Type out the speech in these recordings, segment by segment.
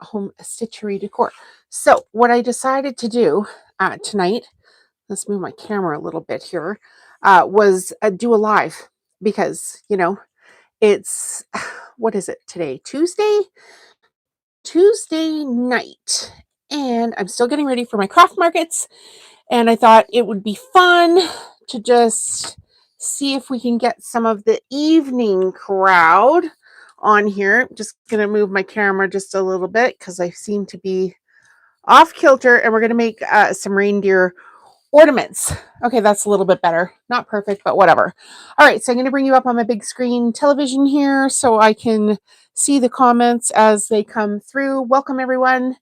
home stitchery decor. So what I decided to do tonight, let's move my camera a little bit here, was do a live because, you know, it's, what is it today? Tuesday night. And I'm still getting ready for my craft markets. And I thought it would be fun to just see if we can get some of the evening crowd on here. I'm just going to move my camera just a little bit because I seem to be off kilter, and we're going to make some reindeer ornaments. Okay, that's a little bit better. Not perfect, but whatever. All right, so I'm going to bring you up on my big screen television here so I can see the comments as they come through. Welcome, everyone.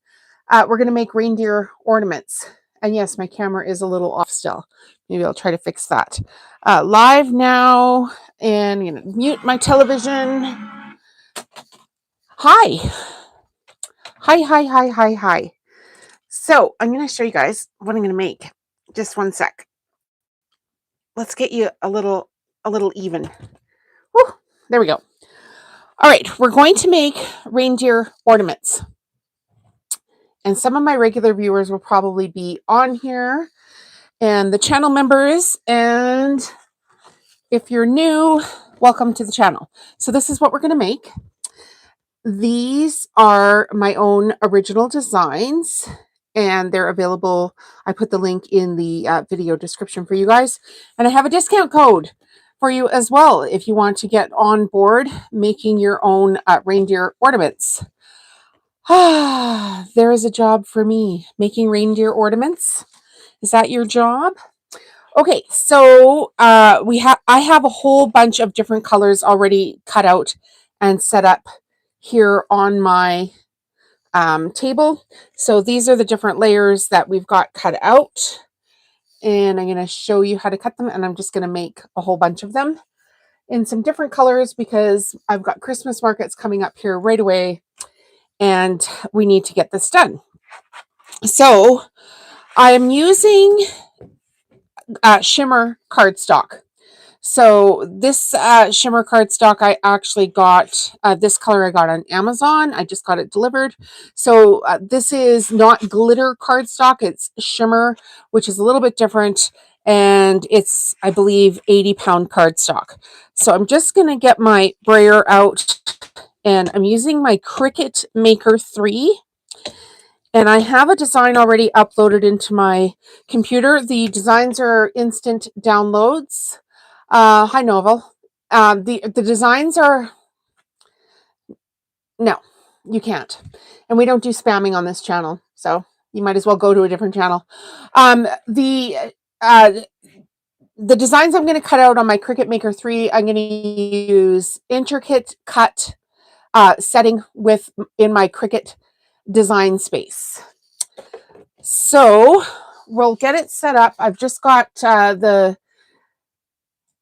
We're going to make reindeer ornaments. And yes, my camera is a little off still. Maybe I'll try to fix that. Live now, and I'm going to mute my television. Hi. Hi. So I'm going to show you guys what I'm going to make. Just one sec. Let's get you a little even. Whew, there we go. All right, we're going to make reindeer ornaments. And some of my regular viewers will probably be on here, and the channel members. And if you're new, welcome to the channel. So this is what we're going to make. These are my own original designs, and they're available. I put the link in the video description for you guys. And I have a discount code for you as well if you want to get on board making your own reindeer ornaments. There is a job for me, making reindeer ornaments. Is that your job? Okay, so I have a whole bunch of different colors already cut out and set up here on my table. So these are the different layers that we've got cut out, and I'm going to show you how to cut them, and I'm just going to make a whole bunch of them in some different colors because I've got Christmas markets coming up here right away, and we need to get this done. So I am using shimmer cardstock. So this shimmer cardstock, I actually got this color I got on Amazon. I just got it delivered. So this is not glitter cardstock. It's shimmer, which is a little bit different. And it's, I believe, 80-pound cardstock. So I'm just going to get my brayer out, and I'm using my Cricut Maker 3. And I have a design already uploaded into my computer. The designs are instant downloads. Hi, Novel. The designs are, no, you can't. And we don't do spamming on this channel, so you might as well go to a different channel. The designs I'm going to cut out on my Cricut Maker 3, I'm going to use intricate cut setting in my Cricut design space. So we'll get it set up. I've just got the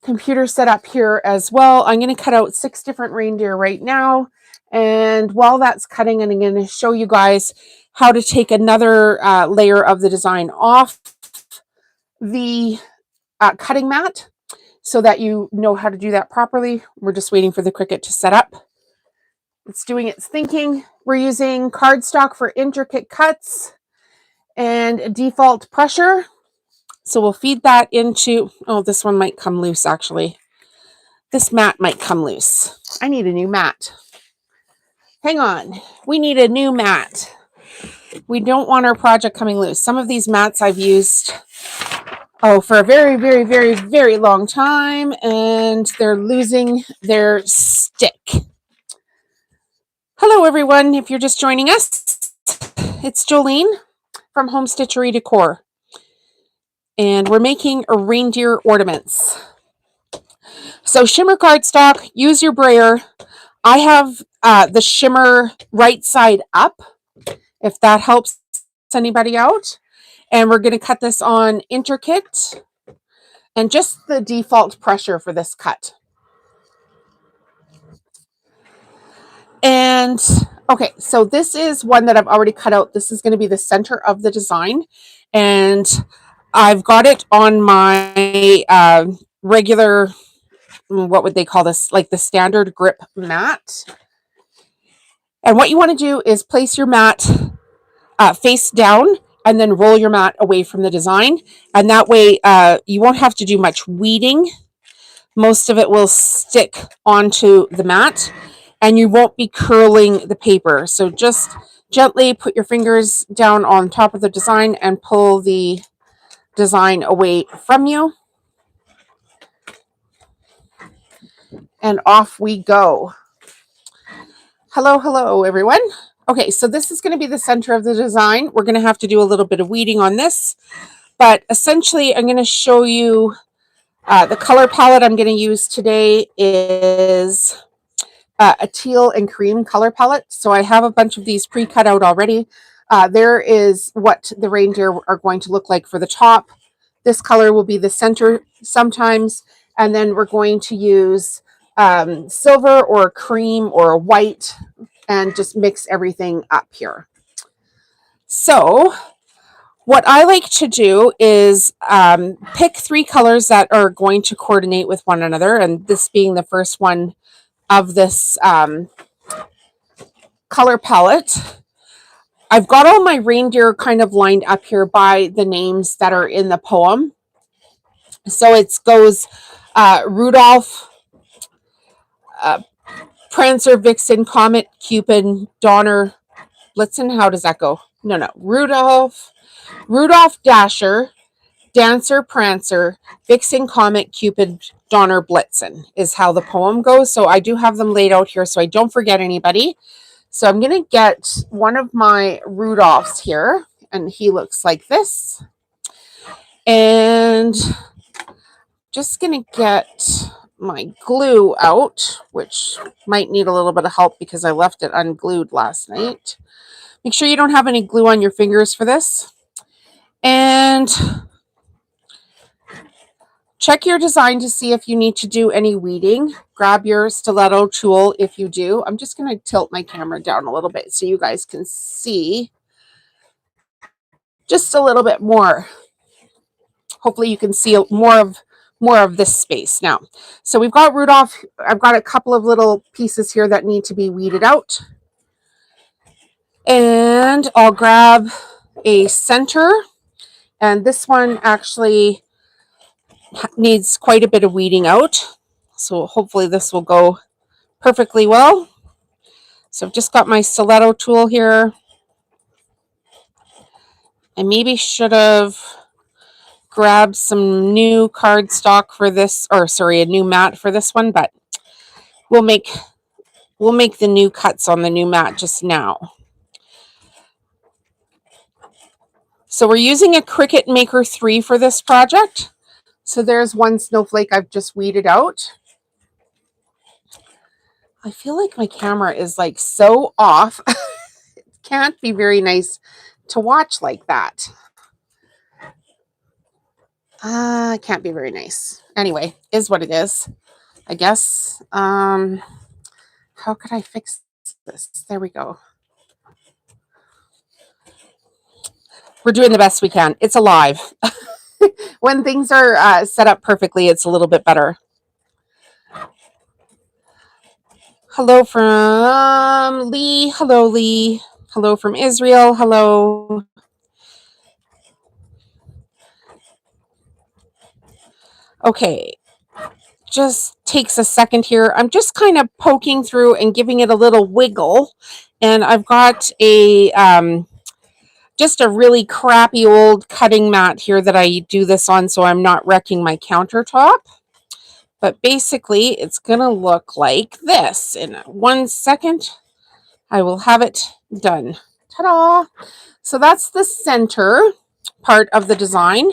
computer set up here as well. I'm going to cut out 6 different reindeer right now. And while that's cutting, I'm going to show you guys how to take another layer of the design off the cutting mat so that you know how to do that properly. We're just waiting for the Cricut to set up. It's doing its thinking. We're using cardstock for intricate cuts and default pressure. So we'll feed that into, oh, this one might come loose actually. This mat might come loose. I need a new mat. Hang on, we need a new mat. We don't want our project coming loose. Some of these mats I've used, for a very long time, and they're losing their stick. Hello everyone, if you're just joining us, it's Jolene from Home Stitchery Decor. And we're making reindeer ornaments. So shimmer cardstock, use your brayer. I have the shimmer right side up, if that helps anybody out. And we're going to cut this on intricate and just the default pressure for this cut. And okay, so this is one that I've already cut out. This is going to be the center of the design. And I've got it on my regular, what would they call this? Like the standard grip mat. And what you want to do is place your mat face down and then roll your mat away from the design. And that way you won't have to do much weeding. Most of it will stick onto the mat and you won't be curling the paper. So just gently put your fingers down on top of the design and pull the design away from you. And off we go. Hello, hello, everyone. Okay, so this is going to be the center of the design. We're going to have to do a little bit of weeding on this, but essentially I'm going to show you the color palette I'm going to use today is a teal and cream color palette. So I have a bunch of these pre-cut out already. There is what the reindeer are going to look like for the top. This color will be the center sometimes, and then we're going to use silver or cream or white and just mix everything up here. So what I like to do is pick 3 colors that are going to coordinate with one another, and this being the first one of this color palette. I've got all my reindeer kind of lined up here by the names that are in the poem. So it goes Rudolph, Prancer, Vixen, Comet, Cupid, Donner, Blitzen. How does that go? No. Rudolph, Dasher, Dancer, Prancer, Vixen, Comet, Cupid, Donner, Blitzen is how the poem goes. So I do have them laid out here so I don't forget anybody. So I'm going to get one of my Rudolphs here, and he looks like this. And just going to get my glue out, which might need a little bit of help because I left it unglued last night. Make sure you don't have any glue on your fingers for this. And check your design to see if you need to do any weeding. Grab your stiletto tool if you do. I'm just going to tilt my camera down a little bit so you guys can see just a little bit more. Hopefully you can see more of this space now. So we've got Rudolph. I've got a couple of little pieces here that need to be weeded out. And I'll grab a center. And this one actually needs quite a bit of weeding out. So hopefully this will go perfectly well. So I've just got my stiletto tool here. I maybe should have grabbed some new cardstock for this, or sorry, a new mat for this one, but we'll make the new cuts on the new mat just now. So we're using a Cricut Maker 3 for this project. So there's one snowflake I've just weeded out. I feel like my camera is like so off. It can't be very nice to watch like that. Can't be very nice. Anyway, is what it is, I guess. How could I fix this? There we go. We're doing the best we can. It's alive. When things are set up perfectly, it's a little bit better. Hello from Lee. Hello, Lee. Hello from Israel. Hello. Okay. Just takes a second here. I'm just kind of poking through and giving it a little wiggle. And I've got a just a really crappy old cutting mat here that I do this on so I'm not wrecking my countertop. But basically, it's going to look like this. In 1 second, I will have it done. Ta-da! So that's the center part of the design.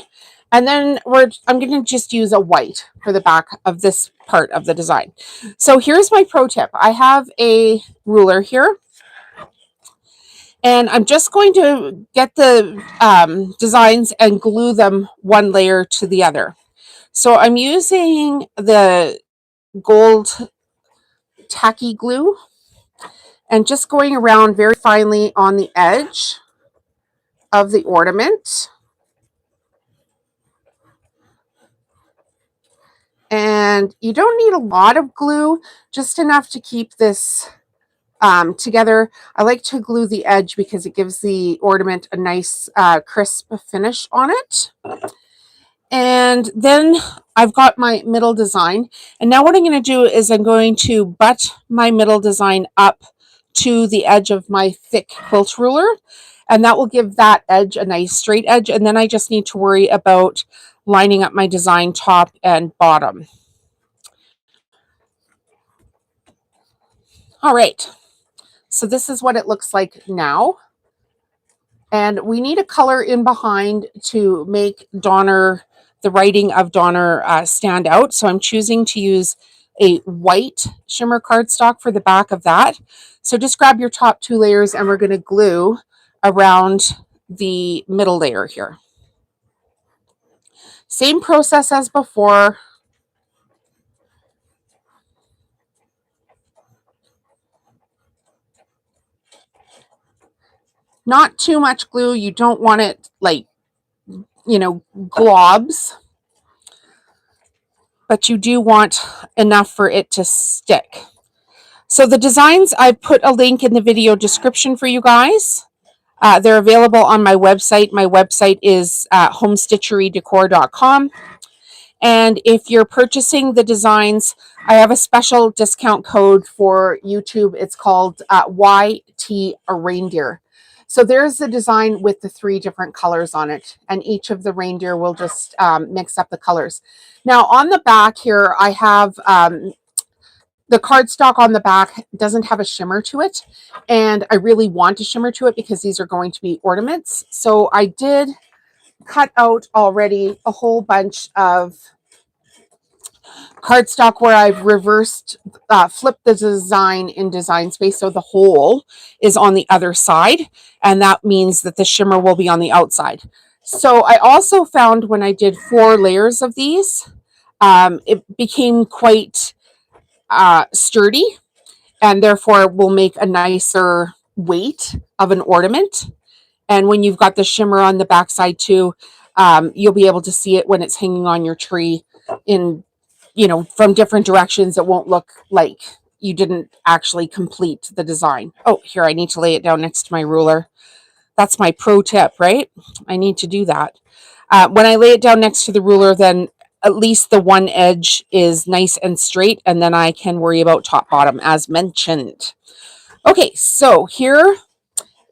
And then I'm going to just use a white for the back of this part of the design. So here's my pro tip. I have a ruler here. And I'm just going to get the designs and glue them one layer to the other. So I'm using the gold tacky glue and just going around very finely on the edge of the ornament. And you don't need a lot of glue, just enough to keep this together. I like to glue the edge because it gives the ornament a nice crisp finish on it. And then I've got my middle design. And now what I'm going to do is I'm going to butt my middle design up to the edge of my thick quilt ruler. And that will give that edge a nice straight edge. And then I just need to worry about lining up my design top and bottom. All right. So this is what it looks like now. And we need a color in behind to make Donner, the writing of Donner, stand out. So I'm choosing to use a white shimmer cardstock for the back of that. So just grab your top 2 layers and we're going to glue around the middle layer here. Same process as before. Not too much glue. You don't want it like, globs. But you do want enough for it to stick. So the designs, I put a link in the video description for you guys. They're available on my website. My website is homestitcherydecor.com. And if you're purchasing the designs, I have a special discount code for YouTube. It's called YT a Reindeer. So there's the design with the 3 different colors on it. And each of the reindeer will just mix up the colors. Now on the back here, I have the cardstock on the back doesn't have a shimmer to it. And I really want a shimmer to it because these are going to be ornaments. So I did cut out already a whole bunch of cardstock where I've reversed, flipped the design in Design Space. So the hole is on the other side. And that means that the shimmer will be on the outside. So I also found when I did 4 layers of these, it became quite sturdy and therefore will make a nicer weight of an ornament. And when you've got the shimmer on the backside too, you'll be able to see it when it's hanging on your tree in, from different directions. It won't look like you didn't actually complete the design. Oh, here, I need to lay it down next to my ruler. That's my pro tip, right? I need to do that. When I lay it down next to the ruler, then at least the one edge is nice and straight, and then I can worry about top bottom as mentioned. Okay, so here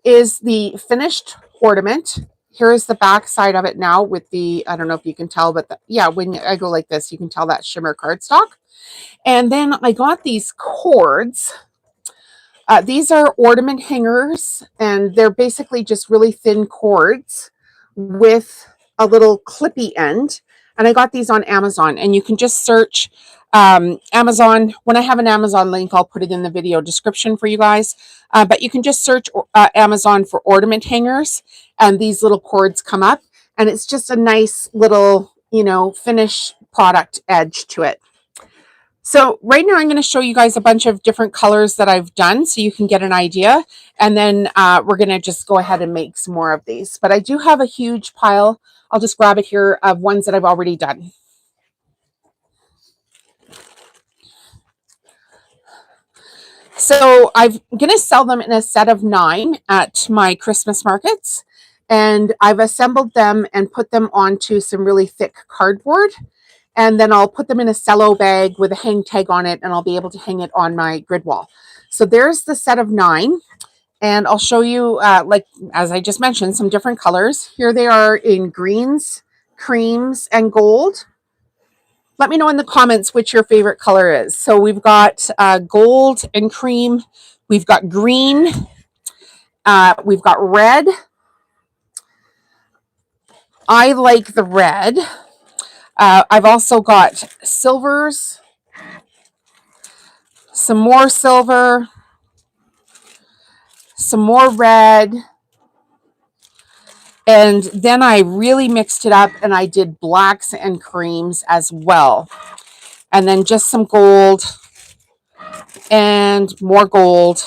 is the finished ornament. Here is the back side of it now with the, I don't know if you can tell, but when I go like this, you can tell that shimmer cardstock. And then I got these cords. These are ornament hangers, and they're basically just really thin cords with a little clippy end. And I got these on Amazon, and you can just search Amazon. When I have an Amazon link, I'll put it in the video description for you guys. But you can just search Amazon for ornament hangers, and these little cords come up, and it's just a nice little, finish product edge to it. So right now I'm going to show you guys a bunch of different colors that I've done so you can get an idea. And then we're going to just go ahead and make some more of these. But I do have a huge pile. I'll just grab it here of ones that I've already done. So I'm going to sell them in a set of 9 at my Christmas markets. And I've assembled them and put them onto some really thick cardboard. And then I'll put them in a cello bag with a hang tag on it, and I'll be able to hang it on my grid wall. So there's the set of 9. And I'll show you, like, as I just mentioned, some different colors. Here they are in greens, creams, and gold. Let me know in the comments which your favorite color is. So we've got gold and cream. We've got green. We've got red. I like the red. I've also got silvers, some more silver, some more red, and then I really mixed it up and I did blacks and creams as well. And then just some gold and more gold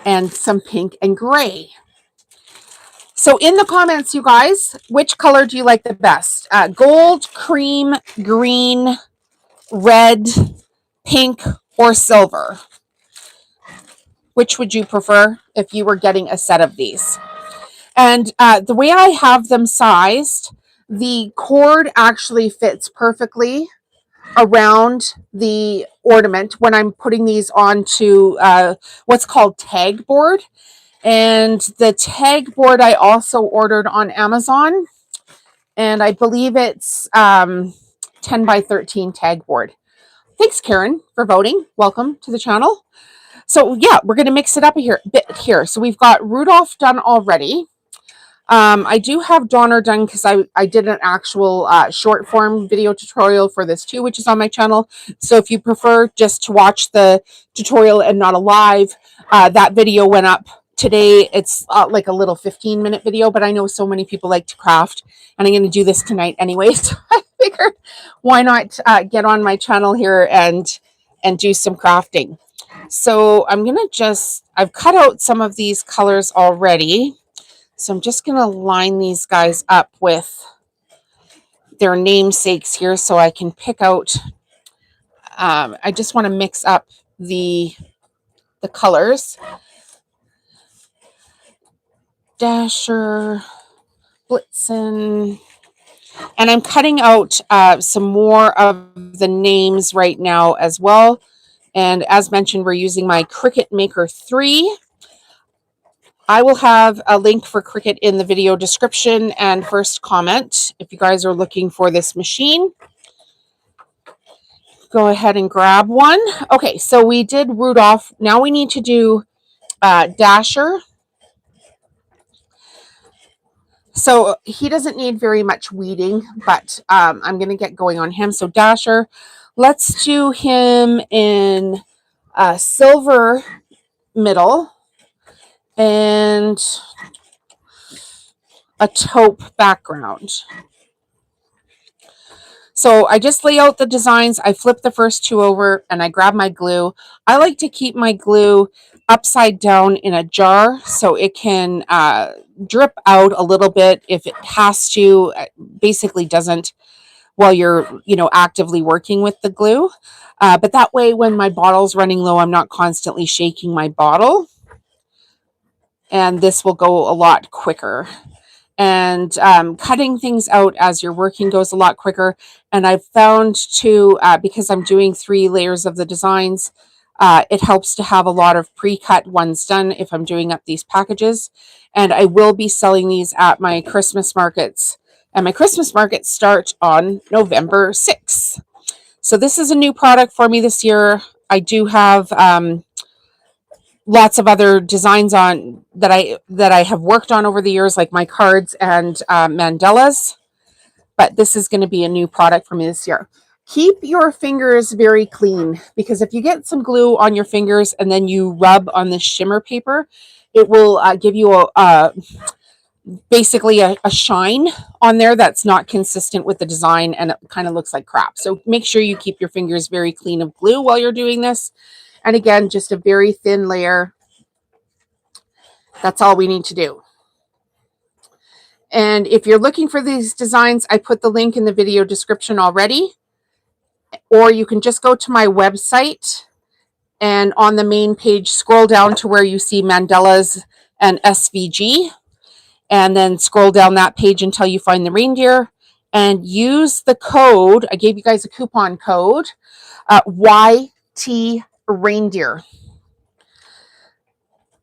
and some pink and gray. So in the comments, you guys, which color do you like the best? Gold, cream, green, red, pink, or silver? Which would you prefer if you were getting a set of these? And the way I have them sized, the cord actually fits perfectly around the ornament when I'm putting these onto what's called tag board. And the tag board I also ordered on Amazon, and I believe it's 10 by 13 tag board. Thanks, Karen, for voting. Welcome to the channel. So yeah, we're going to mix it up a bit here. So we've got Rudolph done already. I do have Donner done because I did an actual short form video tutorial for this too, which is on my channel. So if you prefer just to watch the tutorial and not a live, that video went up today. It's like a little 15-minute video, but I know so many people like to craft, and I'm going to do this tonight anyway. So I figured why not get on my channel here and do some crafting. So I'm going to I've cut out some of these colors already. So I'm just going to line these guys up with their namesakes here so I can pick out, I just want to mix up the colors. Dasher, Blitzen, and I'm cutting out some more of the names right now as well. And as mentioned, we're using my Cricut Maker 3. I will have a link for Cricut in the video description and first comment if you guys are looking for this machine. Go ahead and grab one. Okay, so we did Rudolph. Now we need to do Dasher. So he doesn't need very much weeding, but I'm going to get going on him. So Dasher, let's do him in silver middle and a taupe background. So I just lay out the designs. I flip the first two over and I grab my glue. I like to keep my glue upside down in a jar so it can drip out a little bit if it has to. Basically doesn't while you're actively working with the glue. But that way when my bottle's running low, I'm not constantly shaking my bottle. And this will go a lot quicker. And cutting things out as you're working goes a lot quicker. And I've found too, because I'm doing 3 layers of the designs, it helps to have a lot of pre-cut ones done if I'm doing up these packages. And I will be selling these at my Christmas markets. And my Christmas markets start on November 6th. So this is a new product for me this year. I do have lots of other designs on that I have worked on over the years, like my cards and mandalas. But this is going to be a new product for me this year. Keep your fingers very clean, because if you get some glue on your fingers and then you rub on the shimmer paper, it will give you basically a shine on there that's not consistent with the design, and it kind of looks like crap. So make sure you keep your fingers very clean of glue while you're doing this. And again, just a very thin layer. That's all we need to do. And if you're looking for these designs, I put the link in the video description already. Or you can just go to my website and on the main page, scroll down to where you see mandalas and SVG. And then scroll down that page until you find the reindeer. And use the code. I gave you guys a coupon code. YT Reindeer.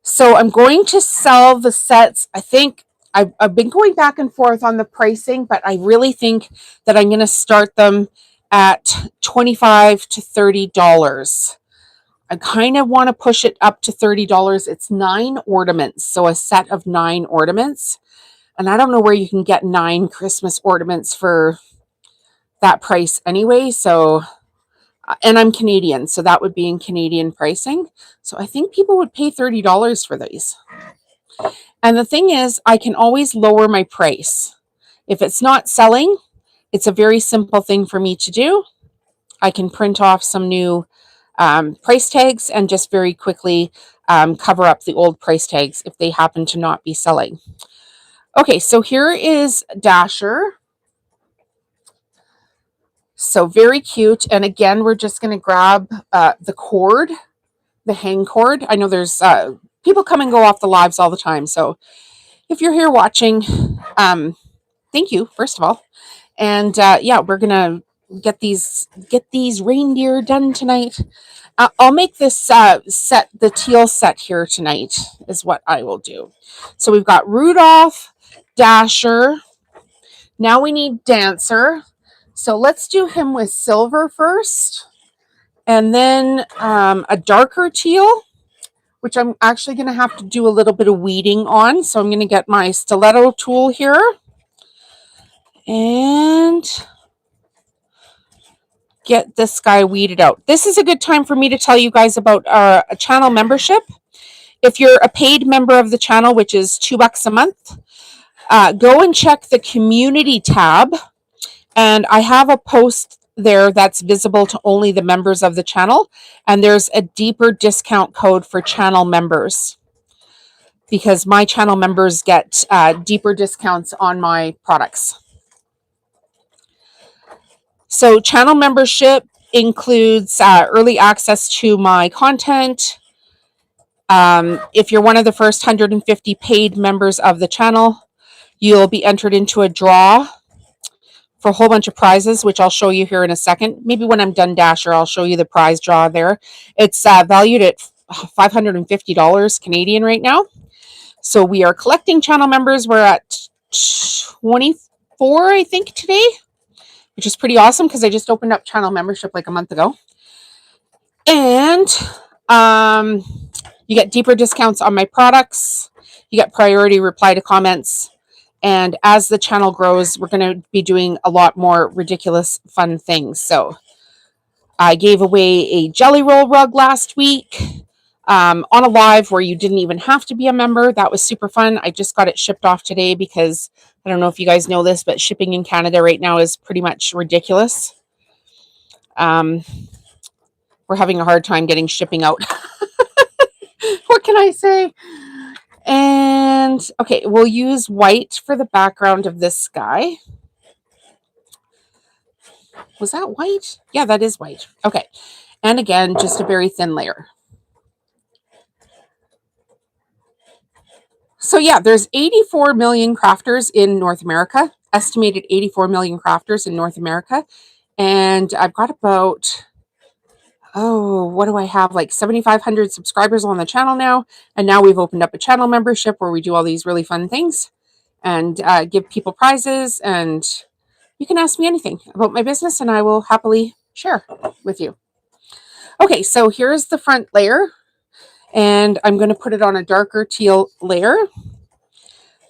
So I'm going to sell the sets. I think I've been going back and forth on the pricing, but I really think that I'm going to start them at $25 to $30. I kind of want to push it up to $30. It's 9 ornaments, so a set of 9 ornaments. And I don't know where you can get 9 Christmas ornaments for that price anyway. So and I'm Canadian, so that would be in Canadian pricing. So I think people would pay $30 for these. And the thing is, I can always lower my price. If it's not selling, it's a very simple thing for me to do. I can print off some new price tags and just very quickly cover up the old price tags if they happen to not be selling. Okay, so here is Dasher. So very cute. And again, we're just going to grab the cord the hang cord. I know there's people come and go off the lives all the time. So if you're here watching, thank you, first of all. And yeah, we're gonna get these reindeer done tonight. I'll make this set, the teal set here tonight is what I will do. So we've got Rudolph, Dasher. Now we need Dancer. So let's do him with silver first. And then a darker teal, which I'm actually going to have to do a little bit of weeding on. So I'm going to get my stiletto tool here. And get this guy weeded out. This is a good time for me to tell you guys about a channel membership. If you're a paid member of the channel, which is $2 a month, go and check the community tab. And I have a post there that's visible to only the members of the channel. And there's a deeper discount code for channel members, because my channel members get deeper discounts on my products. So channel membership includes early access to my content. If you're one of the first 150 paid members of the channel, you'll be entered into a draw for a whole bunch of prizes, which I'll show you here in a second. Maybe when I'm done Dasher, I'll show you the prize draw there. It's valued at $550 Canadian right now. So we are collecting channel members. We're at 24, I think, today, which is pretty awesome because I just opened up channel membership like a month ago. And you get deeper discounts on my products. You get priority reply to comments. And as the channel grows, we're going to be doing a lot more ridiculous, fun things. So I gave away a jelly roll rug last week on a live where you didn't even have to be a member. That was super fun. I just got it shipped off today because I don't know if you guys know this, but shipping in Canada right now is pretty much ridiculous. We're having a hard time getting shipping out. What can I say? And okay, we'll use white for the background of this guy. Was that white? Yeah, that is white. Okay. And again, just a very thin layer. So yeah, there's 84 million crafters in North America, estimated 84 million crafters in North America. And I've got about, what do I have? Like 7,500 subscribers on the channel now. And now we've opened up a channel membership where we do all these really fun things and give people prizes. And you can ask me anything about my business and I will happily share with you. Okay, so here's the front layer. And I'm going to put it on a darker teal layer.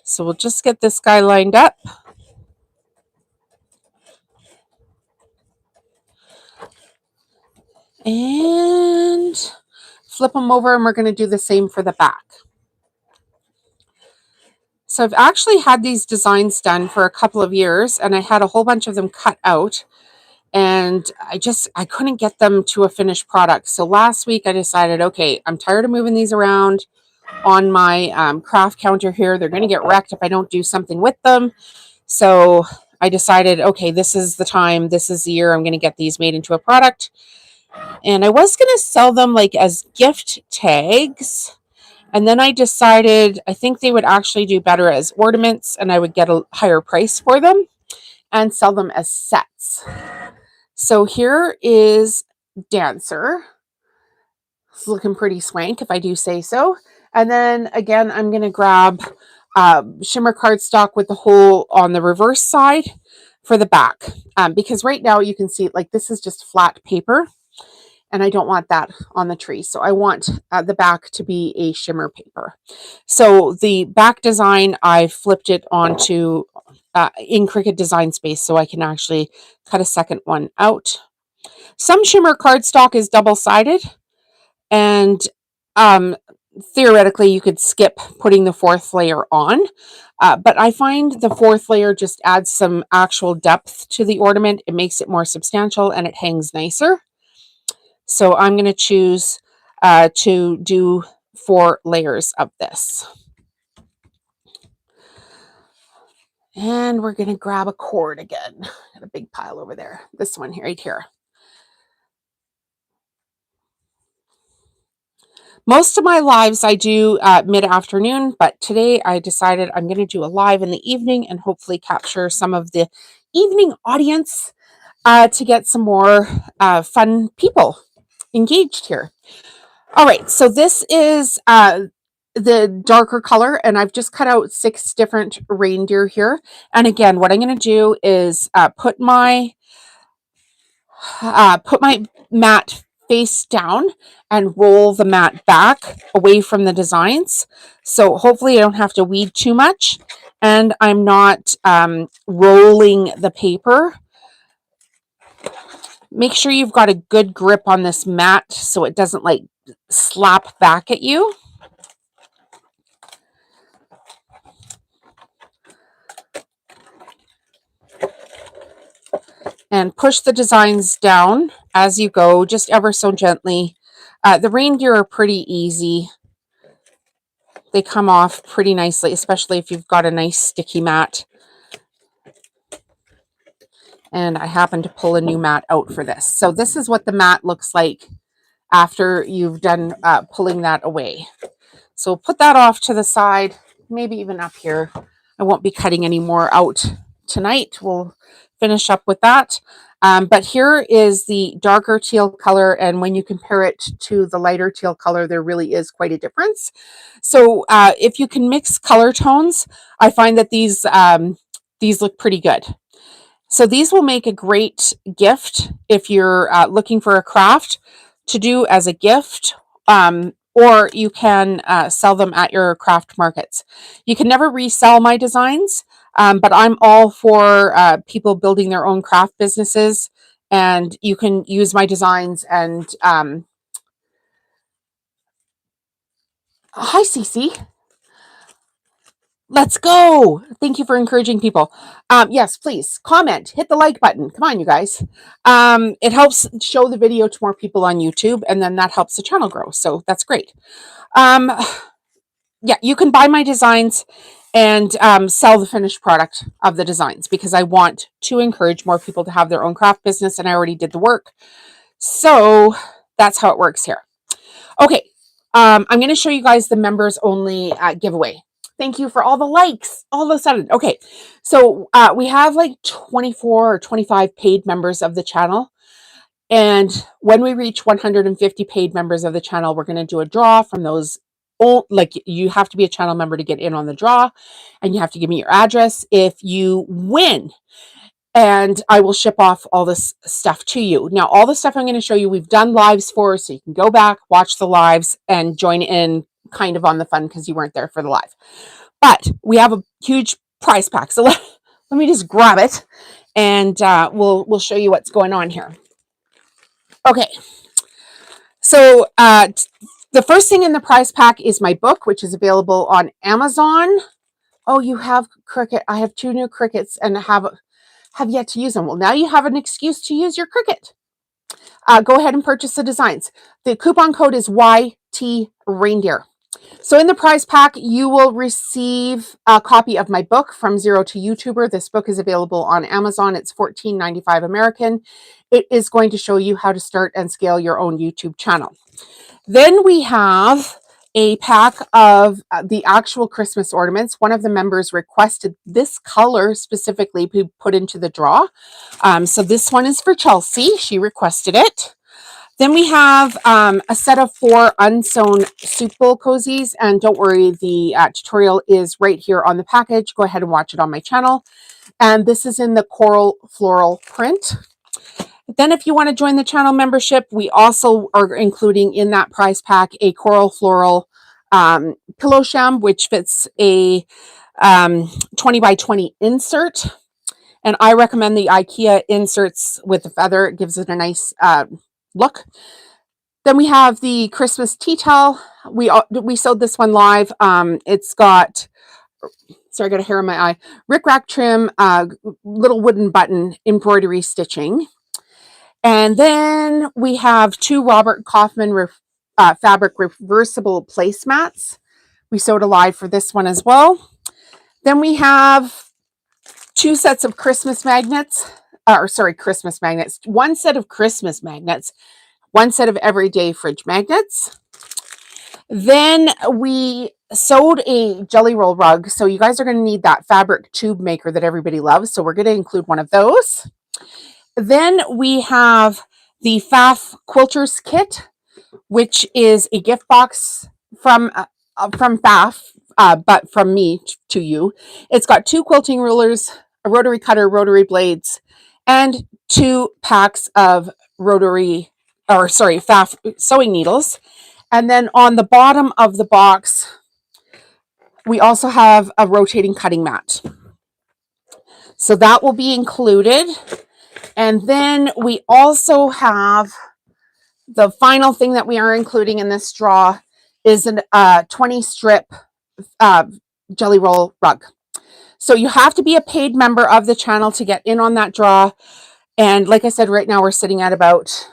So we'll just get this guy lined up. And flip them over, and we're going to do the same for the back. So I've actually had these designs done for a couple of years, and I had a whole bunch of them cut out, and I couldn't get them to a finished product. So last week I decided, okay, I'm tired of moving these around on my craft counter here. They're going to get wrecked if I don't do something with them. So I decided, okay, this is the time, this is the year I'm going to get these made into a product. And I was going to sell them like as gift tags. And then I decided I think they would actually do better as ornaments and I would get a higher price for them and sell them as sets. So here is Dancer. It's looking pretty swank if I do say so. And then again, I'm going to grab shimmer cardstock with the hole on the reverse side for the back. Because right now you can see like this is just flat paper. And I don't want that on the tree. So I want the back to be a shimmer paper. So the back design, I flipped it onto in Cricut Design Space so I can actually cut a second one out. Some shimmer cardstock is double-sided. And theoretically, you could skip putting the fourth layer on. But I find the fourth layer just adds some actual depth to the ornament. It makes it more substantial and it hangs nicer. So I'm going to choose to do 4 layers of this. And we're going to grab a cord again. Got a big pile over there. This one here, right here. Most of my lives I do mid-afternoon, but today I decided I'm going to do a live in the evening and hopefully capture some of the evening audience to get some more fun people engaged here. All right, so this is the darker color, and I've just cut out 6 different reindeer here. And again, what I'm going to do is put my mat face down and roll the mat back away from the designs. So hopefully I don't have to weed too much, and I'm not rolling the paper. Make sure you've got a good grip on this mat so it doesn't like slap back at you. And push the designs down as you go, just ever so gently. The reindeer are pretty easy. They come off pretty nicely, especially if you've got a nice sticky mat. And I happen to pull a new mat out for this. So this is what the mat looks like after you've done pulling that away. So put that off to the side, maybe even up here. I won't be cutting any more out tonight. We'll finish up with that. But here is the darker teal color, and when you compare it to the lighter teal color, there really is quite a difference. So if you can mix color tones, I find that these look pretty good. So these will make a great gift if you're looking for a craft to do as a gift, or you can sell them at your craft markets. You can never resell my designs, but I'm all for people building their own craft businesses, and you can use my designs. And hi, Cece. Let's go. Thank you for encouraging people. Yes, please comment, hit the like button. Come on, you guys. It helps show the video to more people on YouTube, and then that helps the channel grow. So that's great. Yeah, you can buy my designs and sell the finished product of the designs, because I want to encourage more people to have their own craft business, and I already did the work. So that's how it works here. Okay, I'm going to show you guys the members only giveaway. Thank you for all the likes all of a sudden. Okay, so we have like 24 or 25 paid members of the channel. And when we reach 150 paid members of the channel, we're going to do a draw from those. Like, you have to be a channel member to get in on the draw, and you have to give me your address if you win. And I will ship off all this stuff to you. Now, all the stuff I'm going to show you, we've done lives for, so you can go back, watch the lives, and join in kind of on the fun because you weren't there for the live. But we have a huge prize pack. So let me just grab it, and we'll show you what's going on here. Okay. So the first thing in the prize pack is my book, which is available on Amazon. Oh, you have Cricut. I have 2 new Cricuts and have yet to use them. Well, now you have an excuse to use your Cricut. Go ahead and purchase the designs. The coupon code is YT Reindeer. So in the prize pack, you will receive a copy of my book, From Zero to YouTuber. This book is available on Amazon. It's $14.95 American. It is going to show you how to start and scale your own YouTube channel. Then we have a pack of the actual Christmas ornaments. One of the members requested this color specifically to put into the draw. So this one is for Chelsea. She requested it. Then we have a set of 4 unsewn soup bowl cozies. And don't worry, the tutorial is right here on the package. Go ahead and watch it on my channel. And this is in the coral floral print. Then if you want to join the channel membership, we also are including in that prize pack a coral floral pillow sham, which fits a 20 by 20 insert. And I recommend the IKEA inserts with the feather. It gives it a nice look. Then we have the Christmas tea towel. We sewed this one live. It's got, sorry, I got a hair in my eye, rickrack trim, little wooden button embroidery stitching. And then we have 2 Robert Kaufman fabric reversible placemats. We sewed a live for this one as well. Then we have 2 sets of Christmas magnets, Christmas magnets, 1 set of Christmas magnets, 1 set of everyday fridge magnets. Then we sewed a jelly roll rug. So you guys are going to need that fabric tube maker that everybody loves. So we're going to include one of those. Then we have the FAF Quilters Kit, which is a gift box from FAF, but from me to you. It's got 2 quilting rulers, a rotary cutter, rotary blades, and 2 packs of FAF sewing needles. And then on the bottom of the box, we also have a rotating cutting mat. So that will be included. And then we also have the final thing that we are including in this draw is a 20 strip jelly roll rug. So you have to be a paid member of the channel to get in on that draw. And like I said, right now we're sitting at about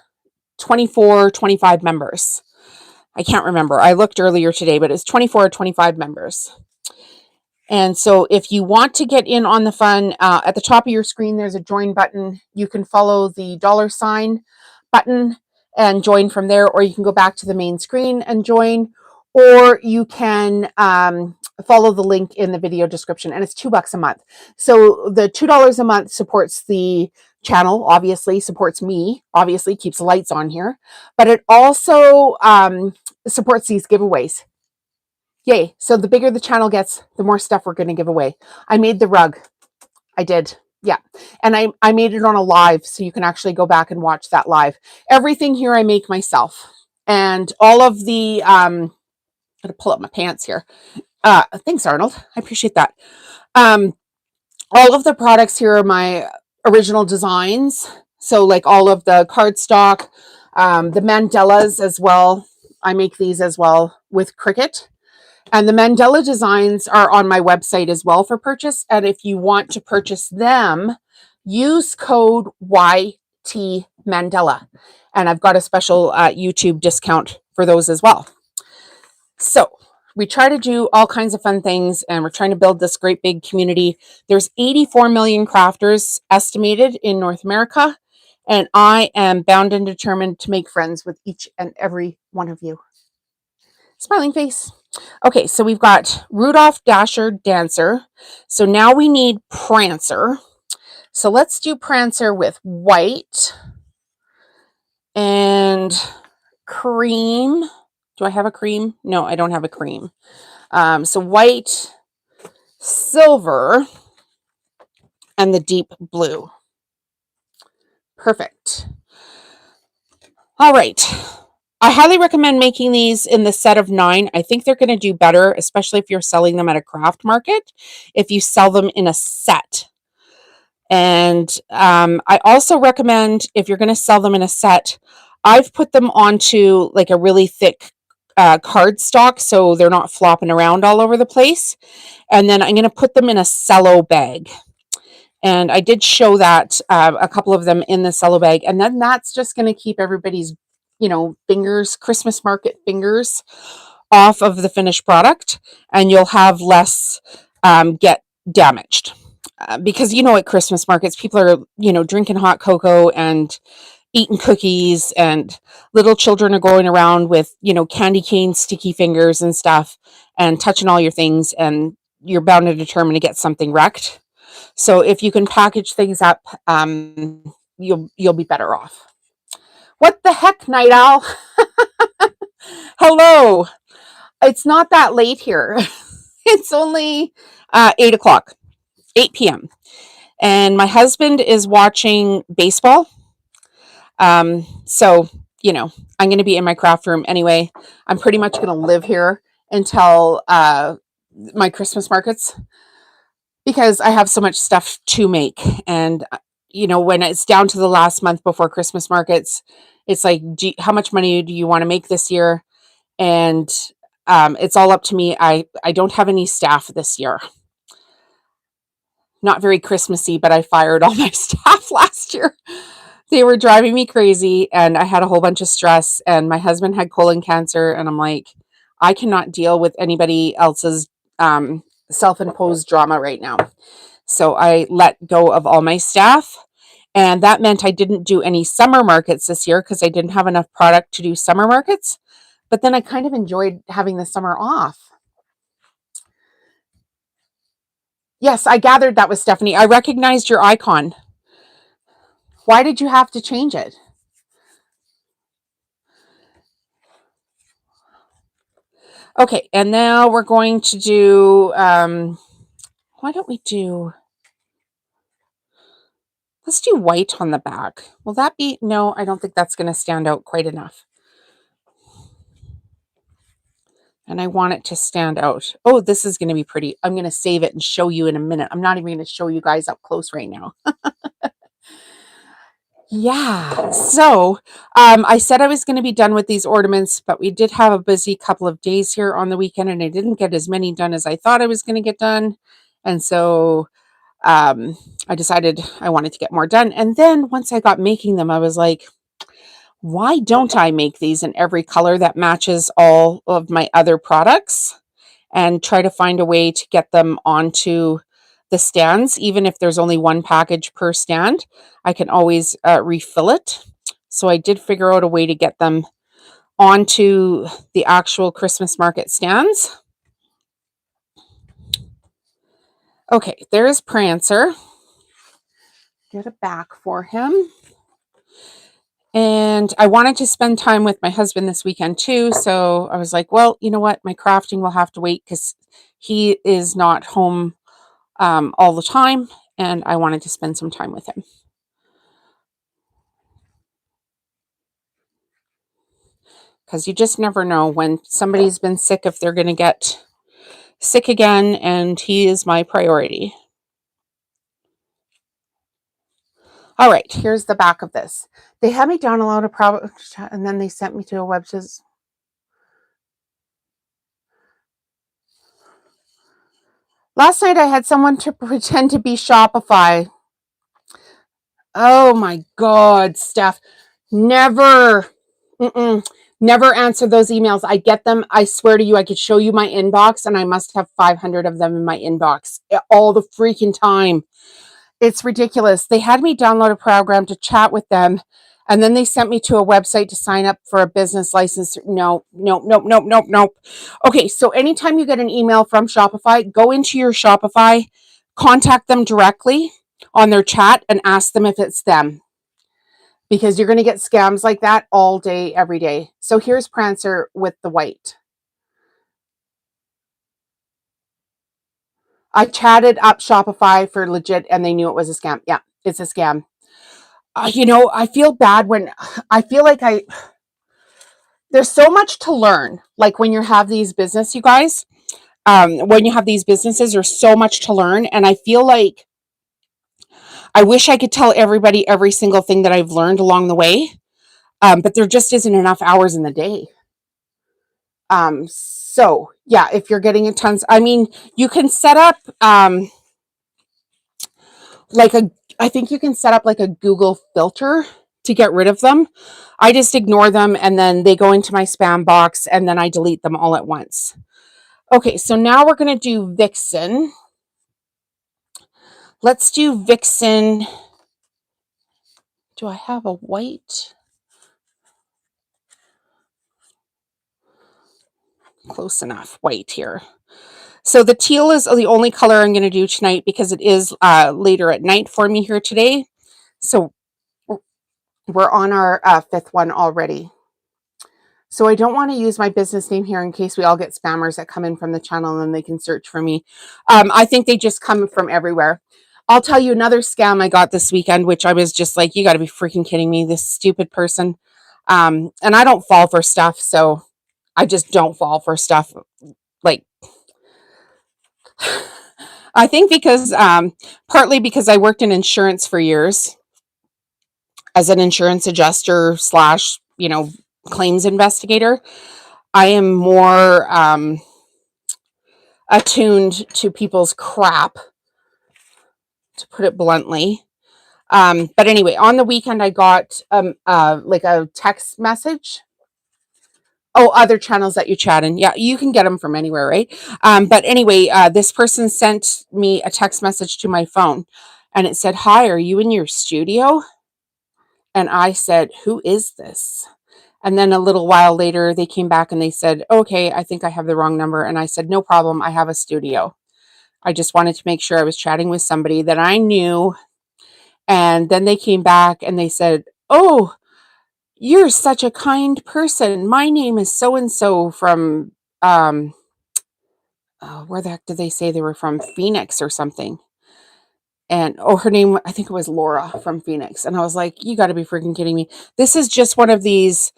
24, 25 members. I can't remember. I looked earlier today, but it's 24 or 25 members. And so if you want to get in on the fun, at the top of your screen, there's a join button. You can follow the $ button and join from there, or you can go back to the main screen and join, or you can follow the link in the video description, and it's $2 a month. So the $2 a month supports the channel, obviously supports me, obviously keeps the lights on here, but it also supports these giveaways. Yay. So the bigger the channel gets, the more stuff we're going to give away. I made the rug. I did. Yeah. And I made it on a live, so you can actually go back and watch that live. Everything here I make myself. And all of the, I'm going to pull up my pants here. Thanks, Arnold. I appreciate that. All of the products here are my original designs. So like all of the cardstock, the mandalas as well. I make these as well with Cricut. And the mandala designs are on my website as well for purchase. And if you want to purchase them, use code YT Mandela. And I've got a special YouTube discount for those as well. So we try to do all kinds of fun things, and we're trying to build this great big community. There's 84 million crafters estimated in North America. And I am bound and determined to make friends with each and every one of you. Smiling face. Okay, so we've got Rudolph, Dasher, Dancer. So now we need Prancer. So let's do Prancer with white and cream. Do I have a cream? No, I don't have a cream. So white, silver, and the deep blue. Perfect. All right. I highly recommend making these in the set of 9. I think they're going to do better, especially if you're selling them at a craft market, if you sell them in a set. And I also recommend, if you're going to sell them in a set, I've put them onto like a really thick cardstock so they're not flopping around all over the place. And then I'm going to put them in a cello bag. And I did show that a couple of them in the cello bag. And then that's just going to keep everybody's fingers, Christmas market fingers, off of the finished product, and you'll have less get damaged. Because at Christmas markets, people are, drinking hot cocoa and eating cookies, and little children are going around with, candy cane, sticky fingers and stuff, and touching all your things, and you're bound and determined to get something wrecked. So if you can package things up, you'll be better off. What the heck, Night Owl? Hello. It's not that late here. It's only 8 o'clock, 8 p.m. And my husband is watching baseball. So, I'm going to be in my craft room anyway. I'm pretty much going to live here until my Christmas markets, because I have so much stuff to make. And when it's down to the last month before Christmas markets, it's like, how much money do you want to make this year? And it's all up to me. I don't have any staff this year. Not very Christmassy, but I fired all my staff last year. They were driving me crazy, and I had a whole bunch of stress, and my husband had colon cancer, and I'm like, I cannot deal with anybody else's self-imposed drama right now. So I let go of all my staff. And that meant I didn't do any summer markets this year because I didn't have enough product to do summer markets. But then I kind of enjoyed having the summer off. Yes, I gathered that was Stephanie. I recognized your icon. Why did you have to change it? Okay, and now we're going to do, why don't we do, let's do white on the back. Will that be, no, I don't think that's going to stand out quite enough. And I want it to stand out. Oh, this is going to be pretty. I'm going to save it and show you in a minute. I'm not even going to show you guys up close right now. Yeah, so I said I was going to be done with these ornaments, but we did have a busy couple of days here on the weekend, and I didn't get as many done as I thought I was going to get done. And so I decided I wanted to get more done. And then once I got making them, I was like, why don't I make these in every color that matches all of my other products and try to find a way to get them onto the stands, even if there's only one package per stand, I can always refill it. So I did figure out a way to get them onto the actual Christmas market stands. Okay, there's Prancer. Get a back for him. And I wanted to spend time with my husband this weekend too. So I was like, well, you know what? My crafting will have to wait because he is not home all the time. And I wanted to spend some time with him. Because you just never know when somebody's been sick if they're going to get sick again. And he is my priority. All right, here's the back of this. They had me download a product and then they sent me to a website. Last night I had someone to pretend to be Shopify. Oh my God, Steph. Never, never answer those emails. I get them. I swear to you, I could show you my inbox and I must have 500 of them in my inbox all the freaking time. It's ridiculous. They had me download a program to chat with them. And then they sent me to a website to sign up for a business license. No. Okay, so anytime you get an email from Shopify, go into your Shopify, contact them directly on their chat and ask them if it's them. Because you're going to get scams like that all day, every day. So here's Prancer with the white. I chatted up Shopify for legit and they knew it was a scam. Yeah, it's a scam. I feel bad when I feel like there's so much to learn. Like when you have these business, you guys, when you have these businesses, there's so much to learn. And I feel like I wish I could tell everybody every single thing that I've learned along the way. But there just isn't enough hours in the day. So yeah, if you're getting you can set up, I think you can set up like a Google filter to get rid of them. I just ignore them and then they go into my spam box and then I delete them all at once. Okay, so now we're going to do Vixen. Let's do Vixen. Do I have a white? Close enough. White here. So the teal is the only color I'm going to do tonight because it is later at night for me here today. So we're on our fifth one already. So I don't want to use my business name here in case we all get spammers that come in from the channel and they can search for me. I think they just come from everywhere. I'll tell you another scam I got this weekend, which I was just like, you got to be freaking kidding me, this stupid person. And I don't fall for stuff, so I just don't fall for stuff. Like, I think because partly because I worked in insurance for years as an insurance adjuster slash, claims investigator. I am more attuned to people's crap, to put it bluntly. But anyway, on the weekend, I got like a text message. Oh, other channels that you chat in. Yeah, you can get them from anywhere, right? But anyway, this person sent me a text message to my phone and it said, "Hi, are you in your studio?" And I said, "Who is this?" And then a little while later, they came back and they said, okay, I think I have the wrong number. And I said, no problem. I have a studio. I just wanted to make sure I was chatting with somebody that I knew. And then they came back and they said, oh, you're such a kind person. My name is so and so from, where the heck did they say they were from? Phoenix or something. And her name, I think it was Laura from Phoenix. And I was like, you got to be freaking kidding me. This is just one of these,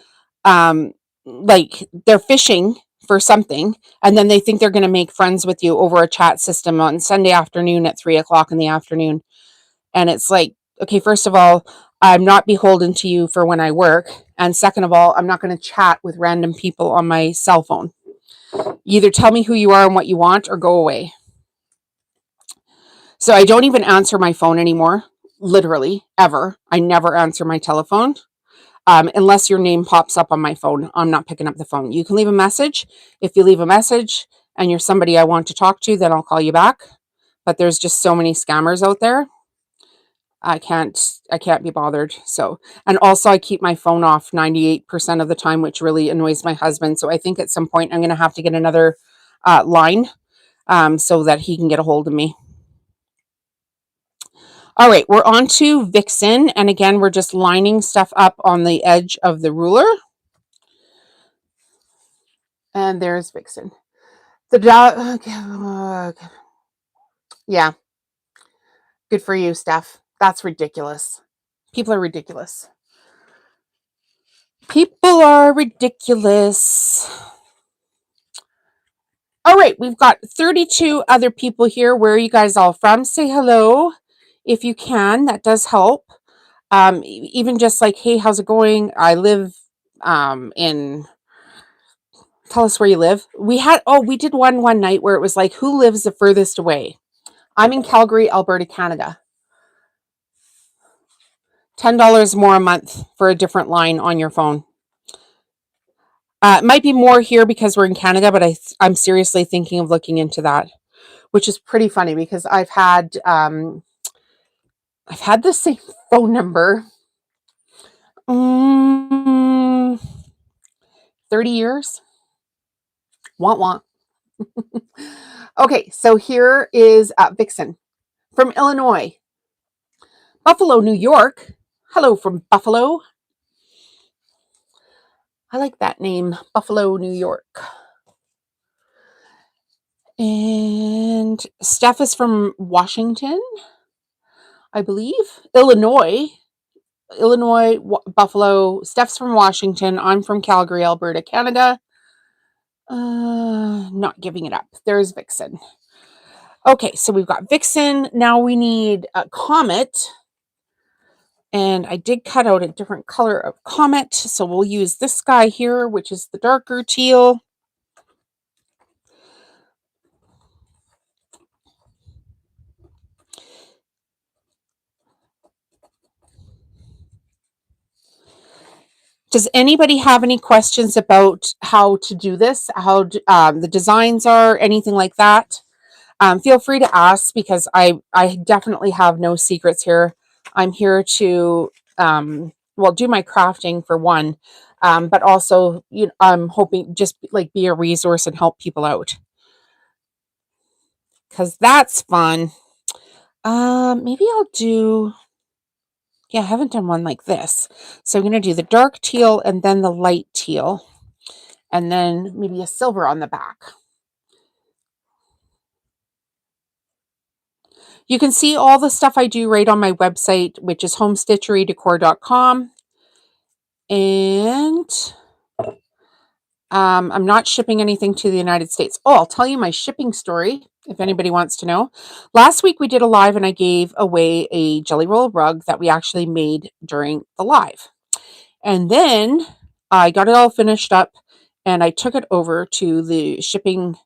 like they're fishing for something, and then they think they're going to make friends with you over a chat system on Sunday afternoon at 3 o'clock in the afternoon. And it's like, okay, first of all, I'm not beholden to you for when I work. And second of all, I'm not going to chat with random people on my cell phone. You either tell me who you are and what you want or go away. So I don't even answer my phone anymore, literally, ever. I never answer my telephone unless your name pops up on my phone. I'm not picking up the phone. You can leave a message. If you leave a message and you're somebody I want to talk to, then I'll call you back. But there's just so many scammers out there. I can't be bothered. So, and also I keep my phone off 98% of the time, which really annoys my husband. So I think at some point I'm going to have to get another line so that he can get a hold of me. All right, we're on to Vixen. And again, we're just lining stuff up on the edge of the ruler. And there's Vixen. The dog. Yeah. Good for you, Steph. That's ridiculous. People are ridiculous. People are ridiculous. All right, we've got 32 other people here. Where are you guys all from? Say hello if you can. That does help. Even just like, hey, how's it going? I live in, tell us where you live. We did one night where it was like, who lives the furthest away? I'm in Calgary, Alberta, Canada. $10 more a month for a different line on your phone. It might be more here because we're in Canada, but I'm seriously thinking of looking into that, which is pretty funny because I've had the same phone number 30 years. Want want. Okay, so here is Vixen from Illinois. Buffalo, New York. Hello from Buffalo. I like that name, Buffalo, New York. And Steph is from Washington, I believe. Illinois, Buffalo. Steph's from Washington. I'm from Calgary, Alberta, Canada. Not giving it up. There's Vixen. Okay, so we've got Vixen. Now we need a Comet. And I did cut out a different color of Comet. So we'll use this guy here, which is the darker teal. Does anybody have any questions about how to do this, how the designs are, anything like that? Feel free to ask because I definitely have no secrets here. I'm here to, do my crafting for one, but also I'm hoping just like be a resource and help people out because that's fun. Maybe I'll do. Yeah, I haven't done one like this. So I'm going to do the dark teal and then the light teal. And then maybe a silver on the back. You can see all the stuff I do right on my website, which is homestitcherydecor.com. And I'm not shipping anything to the United States. Oh, I'll tell you my shipping story if anybody wants to know. Last week we did a live and I gave away a jelly roll rug that we actually made during the live. And then I got it all finished up and I took it over to the shipping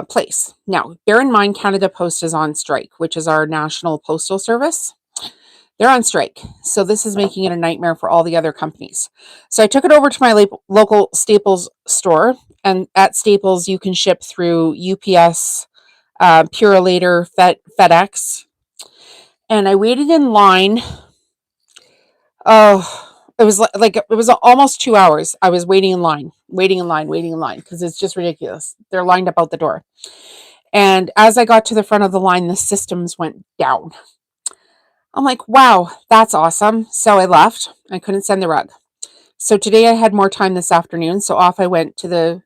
place. Now, bear in mind, Canada Post is on strike, which is our national postal service. They're on strike. So this is making it a nightmare for all the other companies. So I took it over to my local Staples store. And at Staples, you can ship through UPS, Purolator, FedEx. And I waited in line. Oh, It was like it was almost 2 hours. I was waiting in line, because it's just ridiculous. They're lined up out the door. And as I got to the front of the line, the systems went down. I'm like, wow, that's awesome. So I left. I couldn't send the rug. So today I had more time this afternoon. So off I went to the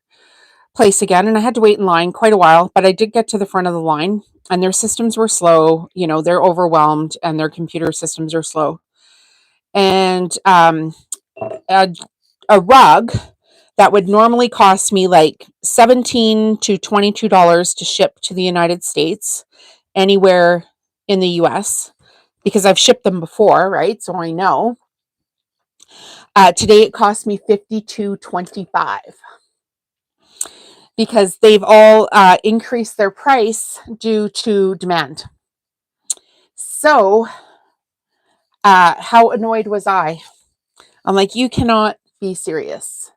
place again, and I had to wait in line quite a while, but I did get to the front of the line, and their systems were slow. They're overwhelmed and their computer systems are slow. And a, a rug that would normally cost me like $17 to $22 to ship to the United States, anywhere in the US, because I've shipped them before, right? So I know. Today it cost me $52.25 because they've all increased their price due to demand. So how annoyed was I? I'm like, you cannot be serious.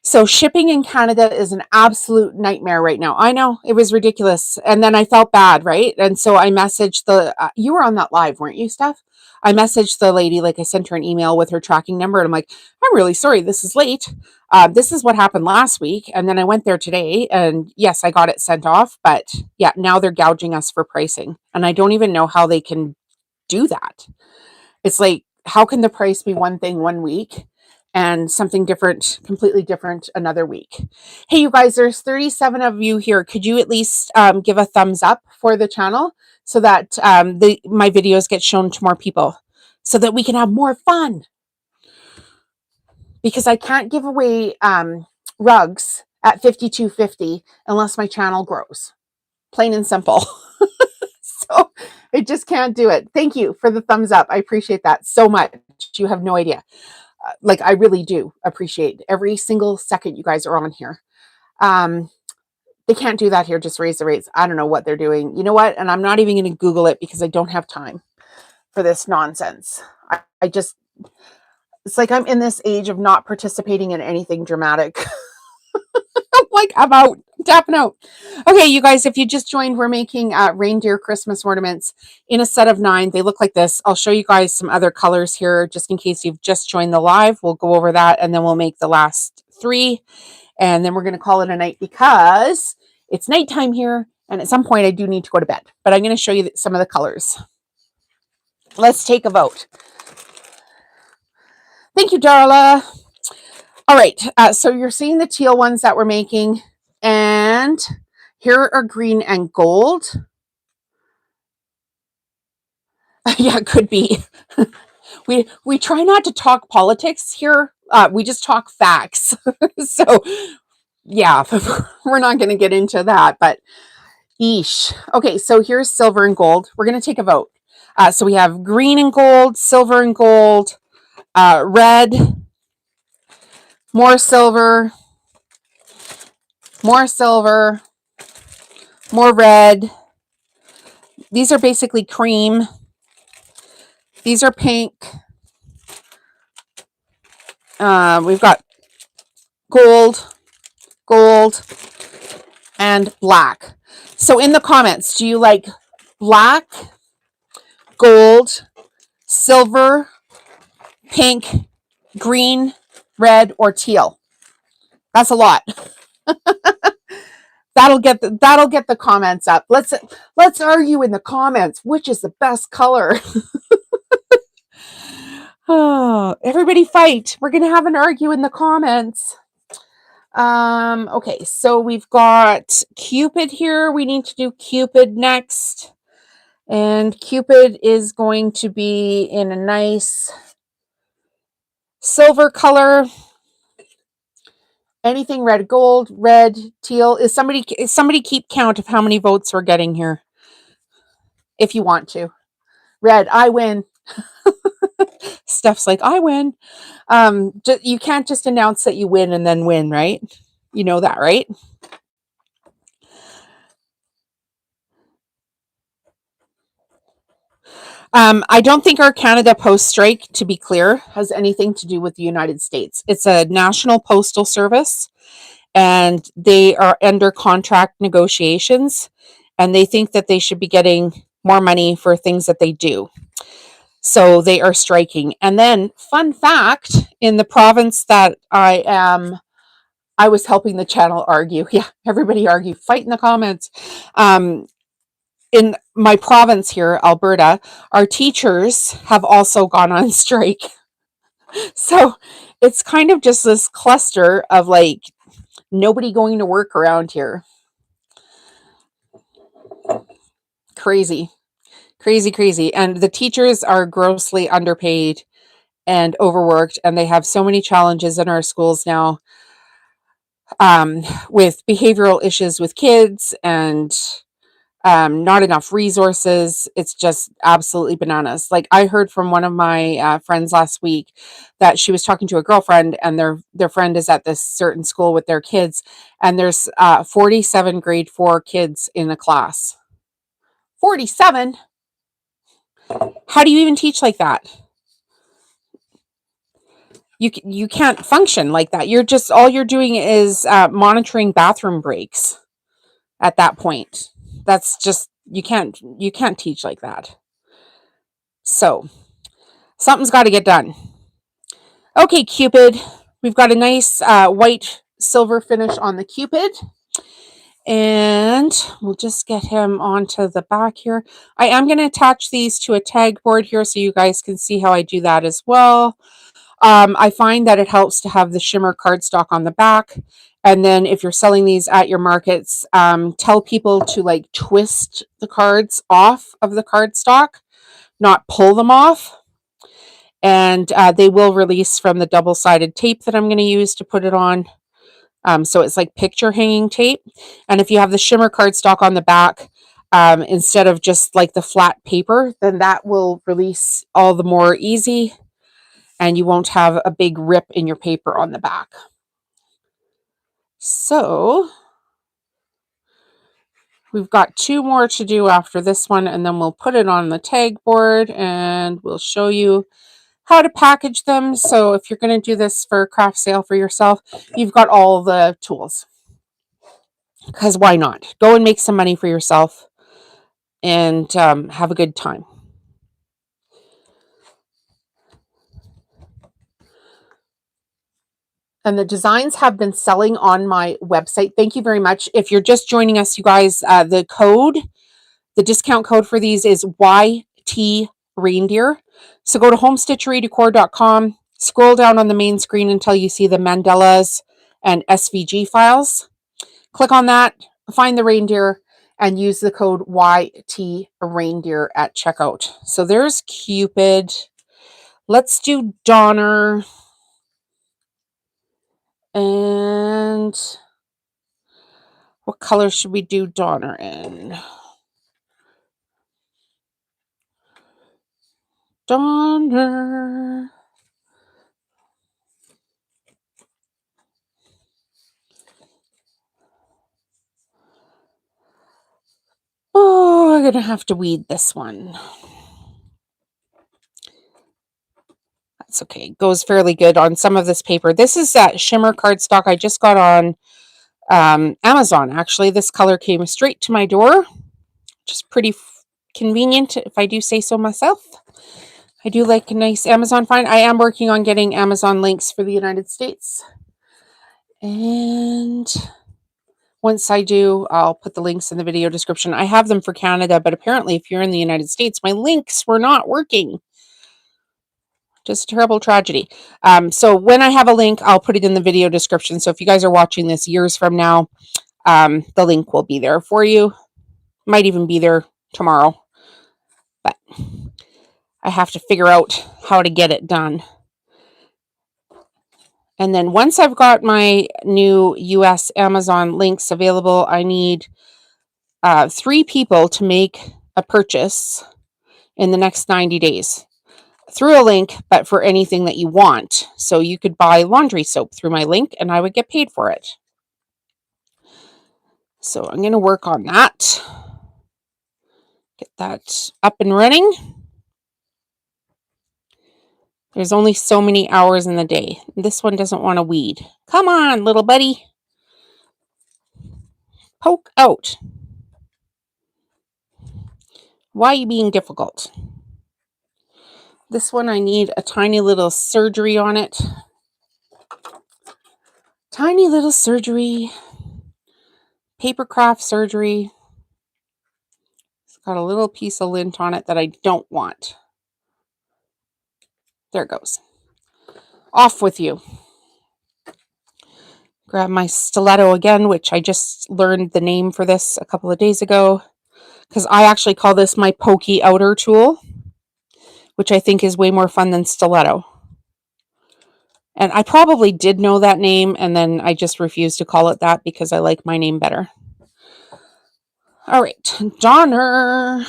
So shipping in Canada is an absolute nightmare right now. I know, it was ridiculous. And then I felt bad, right? And so I messaged you were on that live, weren't you, Steph? I messaged the lady, like I sent her an email with her tracking number, and I'm like, I'm really sorry, this is late. This is what happened last week. And then I went there today, and yes, I got it sent off. But yeah, now they're gouging us for pricing. And I don't even know how they can do that. It's like, how can the price be one thing one week and something different, completely different another week? Hey, you guys, there's 37 of you here. Could you at least give a thumbs up for the channel so that my videos get shown to more people so that we can have more fun? Because I can't give away rugs at $52.50 unless my channel grows. Plain and simple. So I just can't do it. Thank you for the thumbs up. I appreciate that so much. You have no idea. Like, I really do appreciate every single second you guys are on here. They can't do that here. Just raise the rates. I don't know what they're doing. You know what? And I'm not even going to Google it because I don't have time for this nonsense. I just, it's like I'm in this age of not participating in anything dramatic. Like, I'm out, I'm tapping out. Okay, you guys, if you just joined, we're making reindeer Christmas ornaments in a set of 9. They look like this. I'll show you guys some other colors here just in case you've just joined the live. We'll go over that, and then we'll make the last 3, and then we're going to call it a night because it's nighttime here, and at some point I do need to go to bed. But I'm going to show you some of the colors. Let's take a vote. Thank you, Darla. All right, so you're seeing the teal ones that we're making, and here are green and gold. Yeah, it could be. we try not to talk politics here. We just talk facts. So yeah, we're not going to get into that, but yeesh. Okay, so here's silver and gold. We're going to take a vote. So we have green and gold, silver and gold, red, more silver, more silver, more red. These are basically cream. These are pink. We've got gold, gold, and black. So in the comments, do you like black, gold, silver, pink, green, red, or teal? That's a lot. That'll get the comments up. Let's argue in the comments which is the best color. Oh, everybody fight. We're gonna have an argue in the comments. Okay, so we've got Cupid here. We need to do Cupid next. And Cupid is going to be in a nice silver color. Anything red, gold, red, teal. Is somebody keep count of how many votes we're getting here? If you want to. Red, I win. Steph's like, I win. You can't just announce that you win and then win, right? You know that, right? I don't think our Canada Post strike, to be clear, has anything to do with the United States. It's a national postal service, and they are under contract negotiations, and they think that they should be getting more money for things that they do. So they are striking. And then, fun fact, in the province that I was helping the channel argue. Yeah, everybody argue, fight in the comments. In my province here, Alberta, our teachers have also gone on strike. So it's kind of just this cluster of like nobody going to work around here. Crazy, crazy, crazy. And the teachers are grossly underpaid and overworked, and they have so many challenges in our schools now, with behavioral issues with kids and not enough resources. It's just absolutely bananas. Like I heard from one of my friends last week that she was talking to a girlfriend, and their friend is at this certain school with their kids, and there's 47 grade 4 kids in a class. 47. How do you even teach like that? You can't function like that. You're just all you're doing is monitoring bathroom breaks at that point. That's just you can't teach like that. So something's got to get done. Okay, Cupid. We've got a nice white silver finish on the Cupid. And we'll just get him onto the back here. I am going to attach these to a tag board here so you guys can see how I do that as well. I find that it helps to have the shimmer cardstock on the back. And then if you're selling these at your markets, tell people to like twist the cards off of the cardstock, not pull them off. And they will release from the double-sided tape that I'm going to use to put it on. So it's like picture hanging tape. And if you have the shimmer cardstock on the back, instead of just like the flat paper, then that will release all the more easy, and you won't have a big rip in your paper on the back. So we've got 2 more to do after this one, and then we'll put it on the tag board and we'll show you how to package them. So if you're going to do this for a craft sale for yourself, you've got all the tools. Because why not? Go and make some money for yourself and have a good time. And the designs have been selling on my website. Thank you very much. If you're just joining us, you guys, the discount code for these is YT Reindeer. So go to homestitcherydecor.com, scroll down on the main screen until you see the mandalas and SVG files. Click on that, find the reindeer, and use the code YT Reindeer at checkout. So there's Cupid. Let's do Donner. And what color should we do Donner in? Donner. Oh, we're going to have to weed this one. That's okay. It goes fairly good on some of this paper. This is that shimmer cardstock I just got on Amazon. Actually, this color came straight to my door, which is pretty convenient if I do say so myself. I do like a nice Amazon find. I am working on getting Amazon links for the United States. And once I do, I'll put the links in the video description. I have them for Canada, but apparently if you're in the United States, my links were not working. Just a terrible tragedy. So when I have a link, I'll put it in the video description. So if you guys are watching this years from now, the link will be there for you. Might even be there tomorrow. But I have to figure out how to get it done. And then once I've got my new US Amazon links available, I need 3 people to make a purchase in the next 90 days through a link, but for anything that you want. So you could buy laundry soap through my link and I would get paid for it. So I'm going to work on that. Get that up and running. There's only so many hours in the day. This one doesn't want to weed. Come on, little buddy. Poke out. Why are you being difficult? This one I need a tiny little surgery on it. Tiny little surgery. Paper craft surgery. It's got a little piece of lint on it that I don't want. There it goes. Off with you. Grab my stiletto again, which I just learned the name for this a couple of days ago, because I actually call this my pokey outer tool, which I think is way more fun than stiletto. And I probably did know that name, and then I just refused to call it that because I like my name better. All right, Donner.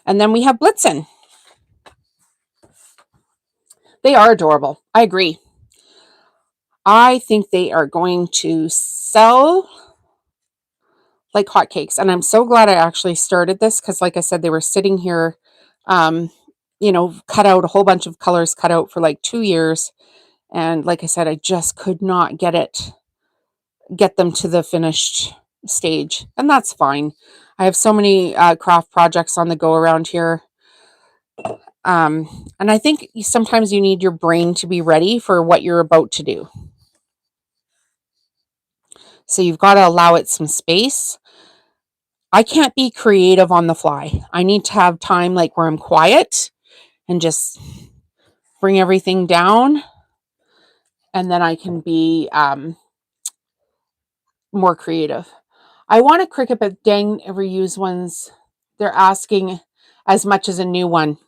And then we have Blitzen. They are adorable. I agree. I think they are going to sell like hotcakes. And I'm so glad I actually started this because, like I said, they were sitting here, cut out, a whole bunch of colors cut out for like 2 years. And like I said, I just could not get them to the finished stage. And that's fine. I have so many craft projects on the go around here. And I think sometimes you need your brain to be ready for what you're about to do. So you've got to allow it some space. I can't be creative on the fly. I need to have time like where I'm quiet and just bring everything down. And then I can be more creative. I want a Cricut, but dang, ever use ones. They're asking as much as a new one.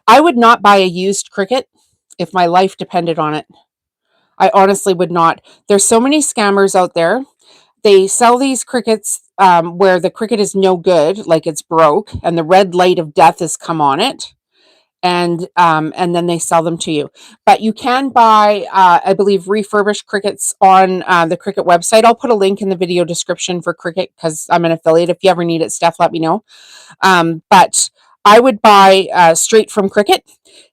I would not buy a used Cricut if my life depended on it. I honestly would not. There's so many scammers out there. They sell these Cricuts where the Cricut is no good, like it's broke, and the red light of death has come on it, and then they sell them to you. But you can buy, I believe, refurbished Cricuts on the Cricut website. I'll put a link in the video description for Cricut because I'm an affiliate. If you ever need it, Steph, let me know. But I would buy straight from Cricut.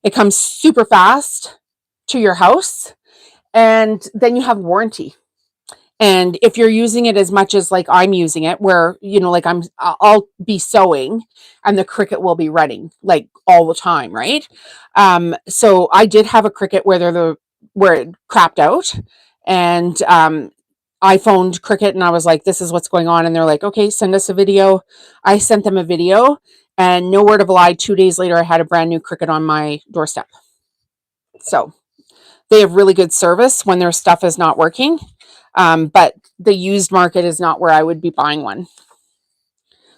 It comes super fast to your house, and then you have warranty. And if you're using it as much as like I'm using it, where, like I'll be sewing and the Cricut will be running like all the time, right? So I did have a Cricut where it crapped out, and I phoned Cricut and I was like, this is what's going on. And they're like, okay, send us a video. I sent them a video, and no word of a lie, 2 days later, I had a brand new Cricut on my doorstep. So they have really good service when their stuff is not working. But the used market is not where I would be buying one.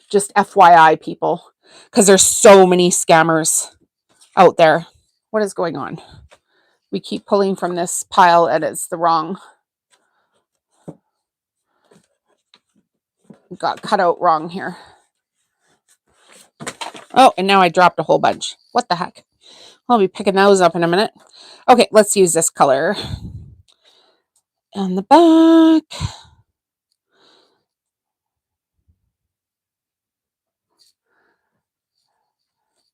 Just FYI, people, because there's so many scammers out there. What is going on? We keep pulling from this pile and it's the wrong. Got cut out wrong here. Oh, and now I dropped a whole bunch. What the heck? I'll be picking those up in a minute. Okay, let's use this color. On the back.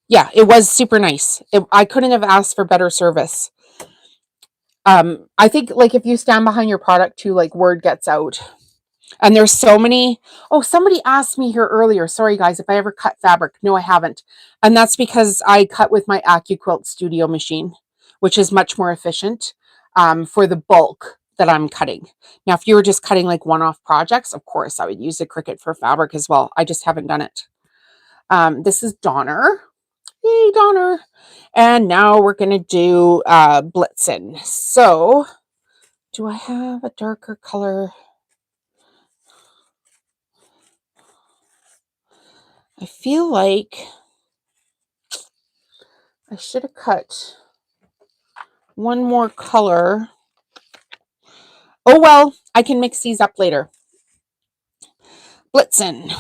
Yeah, it was super nice. I couldn't have asked for better service. I think like if you stand behind your product too, like word gets out. And there's so many. Oh, somebody asked me here earlier. Sorry guys, if I ever cut fabric. No, I haven't. And that's because I cut with my AccuQuilt Studio machine, which is much more efficient for the bulk that I'm cutting. Now, if you were just cutting like one-off projects, of course, I would use the Cricut for fabric as well. I just haven't done it. This is Donner. Yay, Donner. And now we're going to do Blitzen. So, do I have a darker color? I feel like I should have cut one more color. Oh, well, I can mix these up later. Blitzen.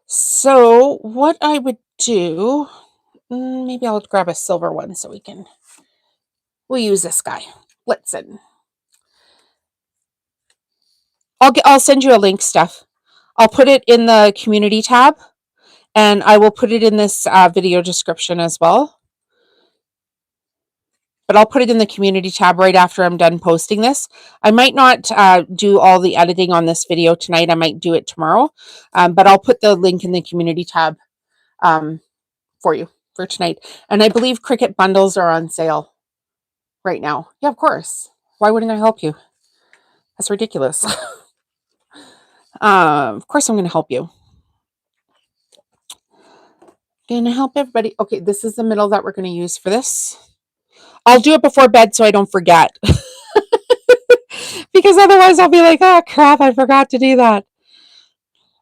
So what I would do, maybe I'll grab a silver one so we'll use this guy. Blitzen. I'll send you a link, Steph. I'll put it in the community tab, and I will put it in this video description as well. But I'll put it in the community tab right after I'm done posting this. I might not do all the editing on this video tonight. I might do it tomorrow. But I'll put the link in the community tab for you for tonight. And I believe Cricut bundles are on sale right now. Yeah, of course. Why wouldn't I help you? That's ridiculous. Of course I'm going to help you. Gonna help everybody. Okay, this is the middle that we're going to use for this. I'll do it before bed so I don't forget. Because otherwise I'll be like, oh crap, I forgot to do that.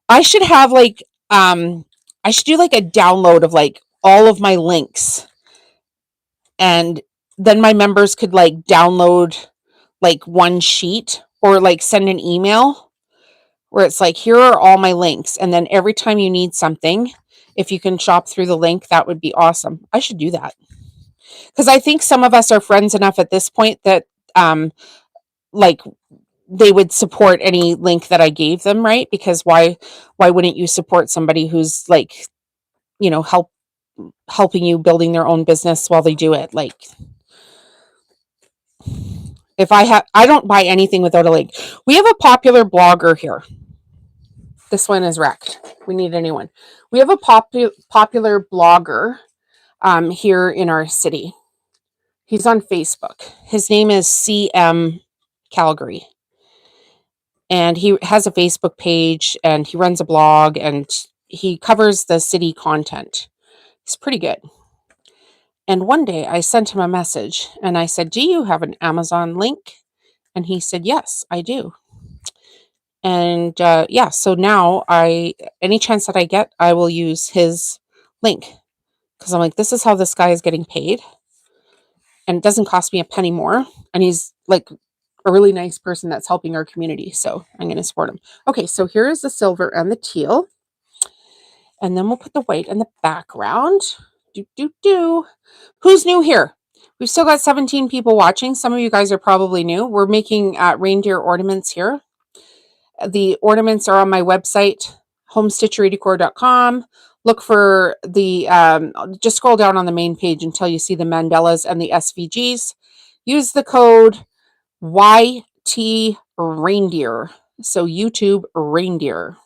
I should have like, I should do like a download of like all of my links. And then my members could like download like one sheet or like send an email where it's like, here are all my links. And then every time you need something, if you can shop through the link, that would be awesome. I should do that. Because I think some of us are friends enough at this point that like they would support any link that I gave them, right? Because why wouldn't you support somebody who's like, you know, helping you building their own business while they do it? Like, if I don't buy anything without a link. We have a popular blogger here. This one is wrecked. We need a new one. We have a popular blogger here in our city. He's on Facebook. His name is CM Calgary. And he has a Facebook page and he runs a blog and he covers the city content. He's pretty good. And one day I sent him a message and I said, do you have an Amazon link? And he said, yes, I do. And yeah, so now any chance that I get, I will use his link. Because I'm like, this is how this guy is getting paid. And it doesn't cost me a penny more. And he's like a really nice person that's helping our community. So I'm going to support him. Okay, so here is the silver and the teal. And then we'll put the white in the background. Who's new here? We've still got 17 people watching. Some of you guys are probably new. We're making reindeer ornaments here. The ornaments are on my website, homestitcherydecor.com. Look for the, just scroll down on the main page until you see the mandalas and the SVGs. Use the code YT Reindeer. So YouTube Reindeer.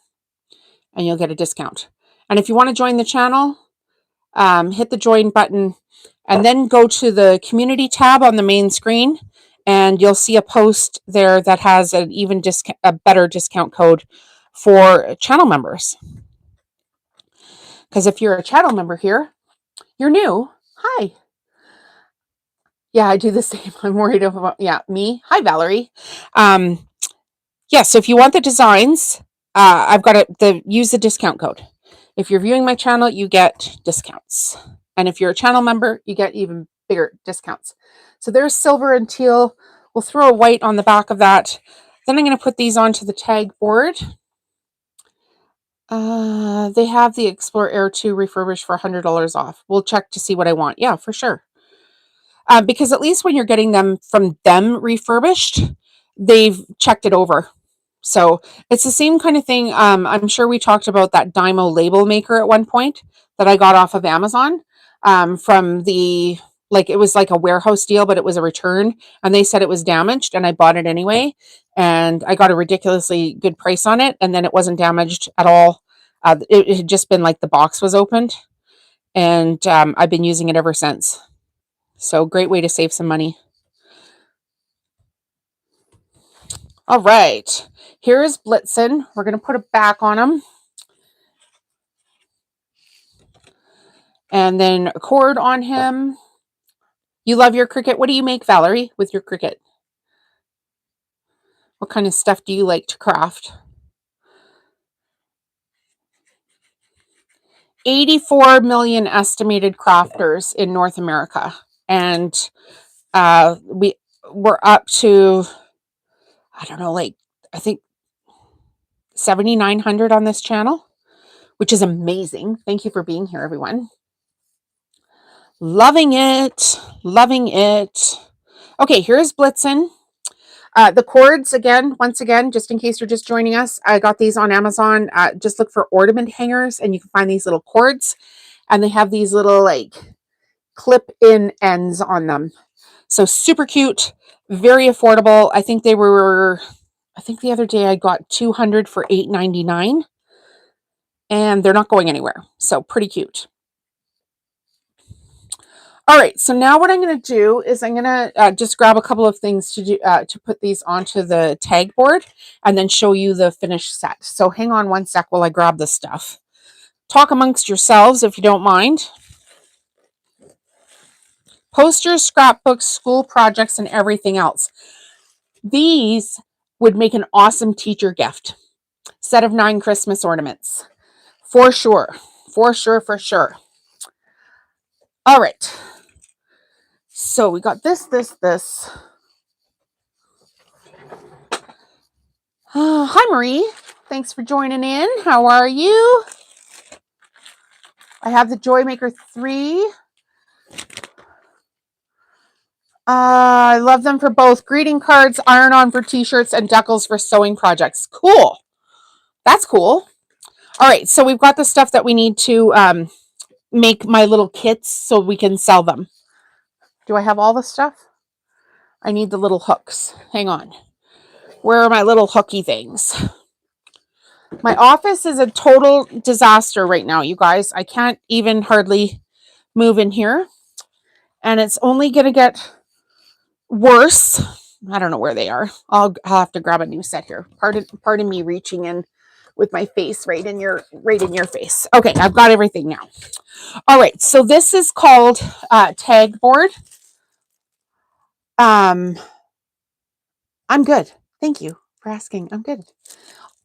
And you'll get a discount. And if you want to join the channel, hit the join button and then go to the community tab on the main screen. And you'll see a post there that has a better discount code for channel members. Because if you're a channel member here, you're new. Hi. Yeah, I do the same. I'm worried about, me. Hi, Valerie. Yeah, so if you want the designs, I've got to use the discount code. If you're viewing my channel, you get discounts. And if you're a channel member, you get even bigger discounts. So there's silver and teal. We'll throw a white on the back of that. Then I'm going to put these onto the tag board. They have the Explorer Air 2 refurbished for $100 off. We'll check to see what I want. Yeah, for sure. Because at least when you're getting them from them refurbished, they've checked it over. So it's the same kind of thing. I'm sure we talked about that Dymo label maker at one point that I got off of Amazon from it was like a warehouse deal, but it was a return and they said it was damaged and I bought it anyway. And I got a ridiculously good price on it. And then it wasn't damaged at all. It had just been like the box was opened and I've been using it ever since. So great way to save some money. All right, here is Blitzen. We're going to put a back on him. And then a cord on him. You love your Cricut. What do you make, Valerie, with your Cricut? What kind of stuff do you like to craft? 84 million estimated crafters in North America. And we're up to, I don't know, I think 7,900 on this channel, which is amazing. Thank you for being here, everyone. Loving it. Loving it. Okay, here's Blitzen. The cords, once again, just in case you're just joining us, I got these on Amazon. Just look for ornament hangers and you can find these little cords. And they have these little clip-in ends on them. So super cute, very affordable. I think the other day I got 200 for $8.99. And they're not going anywhere. So pretty cute. All right, so now what I'm going to do is I'm going to just grab a couple of things to do to put these onto the tag board and then show you the finished set. So hang on one sec while I grab this stuff. Talk amongst yourselves if you don't mind. Posters, scrapbooks, school projects, and everything else. These would make an awesome teacher gift. Set of 9 Christmas ornaments. For sure. For sure, for sure. All right. So we got this. Hi, Marie. Thanks for joining in. How are you? I have the Joy Maker 3. I love them for both greeting cards, iron-on for t-shirts, and decals for sewing projects. Cool. That's cool. All right, so we've got the stuff that we need to make my little kits so we can sell them. Do I have all the stuff? I need the little hooks. Hang on. Where are my little hooky things? My office is a total disaster right now, you guys. I can't even hardly move in here. And it's only going to get worse. I don't know where they are. I'll have to grab a new set here. Pardon me reaching in with my face right in your face. Okay, I've got everything now. All right, so this is called tag board. I'm good. Thank you for asking. I'm good.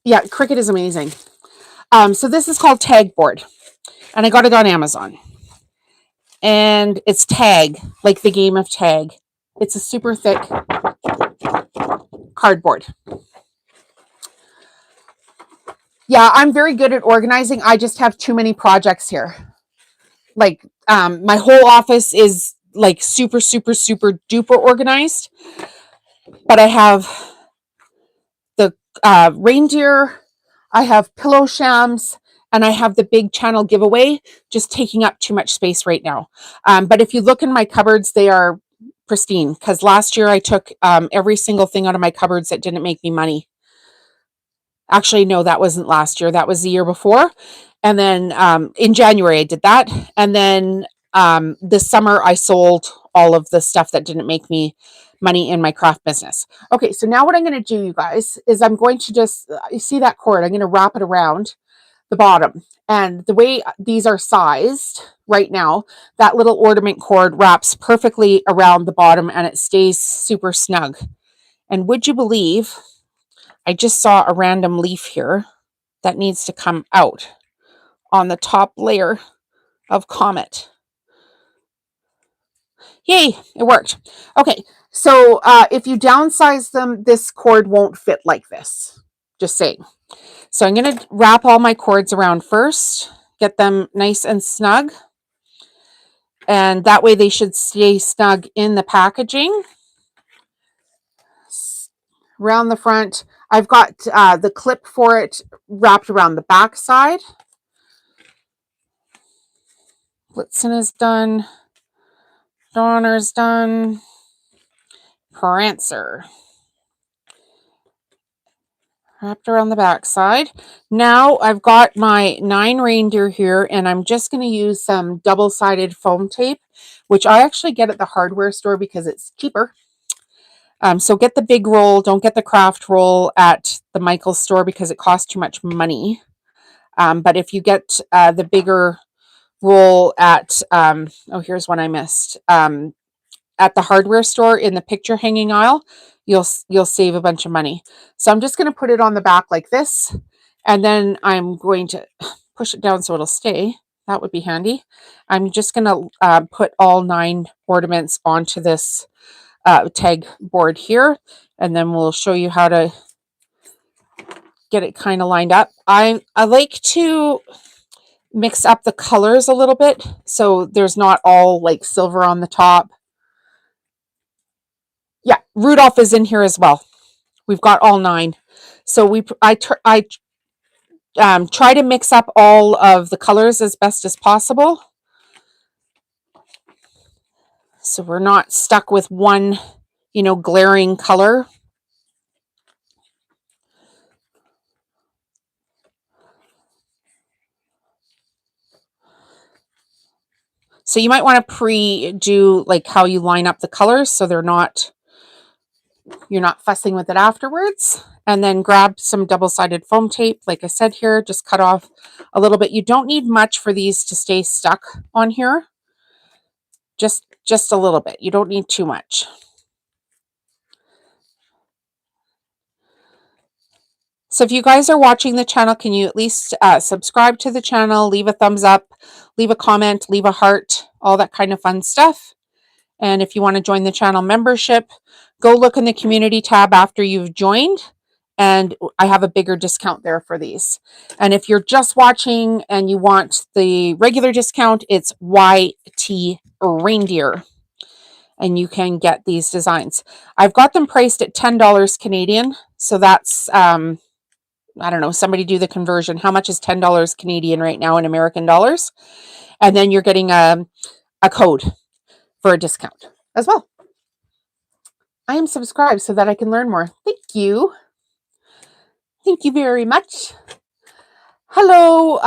Yeah, Cricut is amazing. So this is called tag board, and I got it on Amazon. And it's tag, like the game of tag. It's a super thick cardboard. Yeah, I'm very good at organizing. I just have too many projects here. Like, my whole office is like super duper organized. But I have the reindeer, I have pillow shams, and I have the big channel giveaway just taking up too much space right now. But if you look in my cupboards, they are pristine because last year I took every single thing out of my cupboards that didn't make me money. Actually, no, that wasn't last year. That was the year before. And then in January, I did that. And then this summer, I sold all of the stuff that didn't make me money in my craft business. Okay, so now what I'm going to do, you guys, is I'm going to just, you see that cord? I'm going to wrap it around the bottom. And the way these are sized right now, that little ornament cord wraps perfectly around the bottom and it stays super snug. And would you believe I just saw a random leaf here that needs to come out on the top layer of Comet. Yay, it worked. Okay, so if you downsize them, this cord won't fit like this. Just saying. So I'm going to wrap all my cords around first, get them nice and snug. And that way they should stay snug in the packaging. Around the front, I've got the clip for it wrapped around the back side. Blitzen is done. Donner's done. Prancer. Wrapped around the back side. Now I've got my 9 reindeer here, and I'm just going to use some double-sided foam tape, which I actually get at the hardware store because it's cheaper. So get the big roll. Don't get the craft roll at the Michael's store because it costs too much money. But if you get the bigger roll at, oh, here's one I missed. At the hardware store in the picture hanging aisle, you'll save a bunch of money. So I'm just going to put it on the back like this, and then I'm going to push it down so it'll stay. That would be handy. I'm just going to put all 9 ornaments onto this tag board here, and then we'll show you how to get it kind of lined up. I like to mix up the colors a little bit so there's not all like silver on the top. Yeah, Rudolph is in here as well. We've got all 9. So I try to mix up all of the colors as best as possible. So we're not stuck with one, glaring color. So you might want to pre-do like how you line up the colors so you're not fussing with it afterwards. And then grab some double-sided foam tape. Like I said here, just cut off a little bit. You don't need much for these to stay stuck on here. Just a little bit. You don't need too much. So if you guys are watching the channel, can you at least subscribe to the channel, leave a thumbs up, leave a comment, leave a heart, all that kind of fun stuff. And if you want to join the channel membership, go look in the community tab after you've joined. And I have a bigger discount there for these. And if you're just watching and you want the regular discount, it's YT Reindeer. And you can get these designs. I've got them priced at $10 Canadian. So that's I don't know, somebody do the conversion. How much is $10 Canadian right now in American dollars? And then you're getting a code for a discount as well. I am subscribed so that I can learn more. Thank you. Thank you very much. Hello.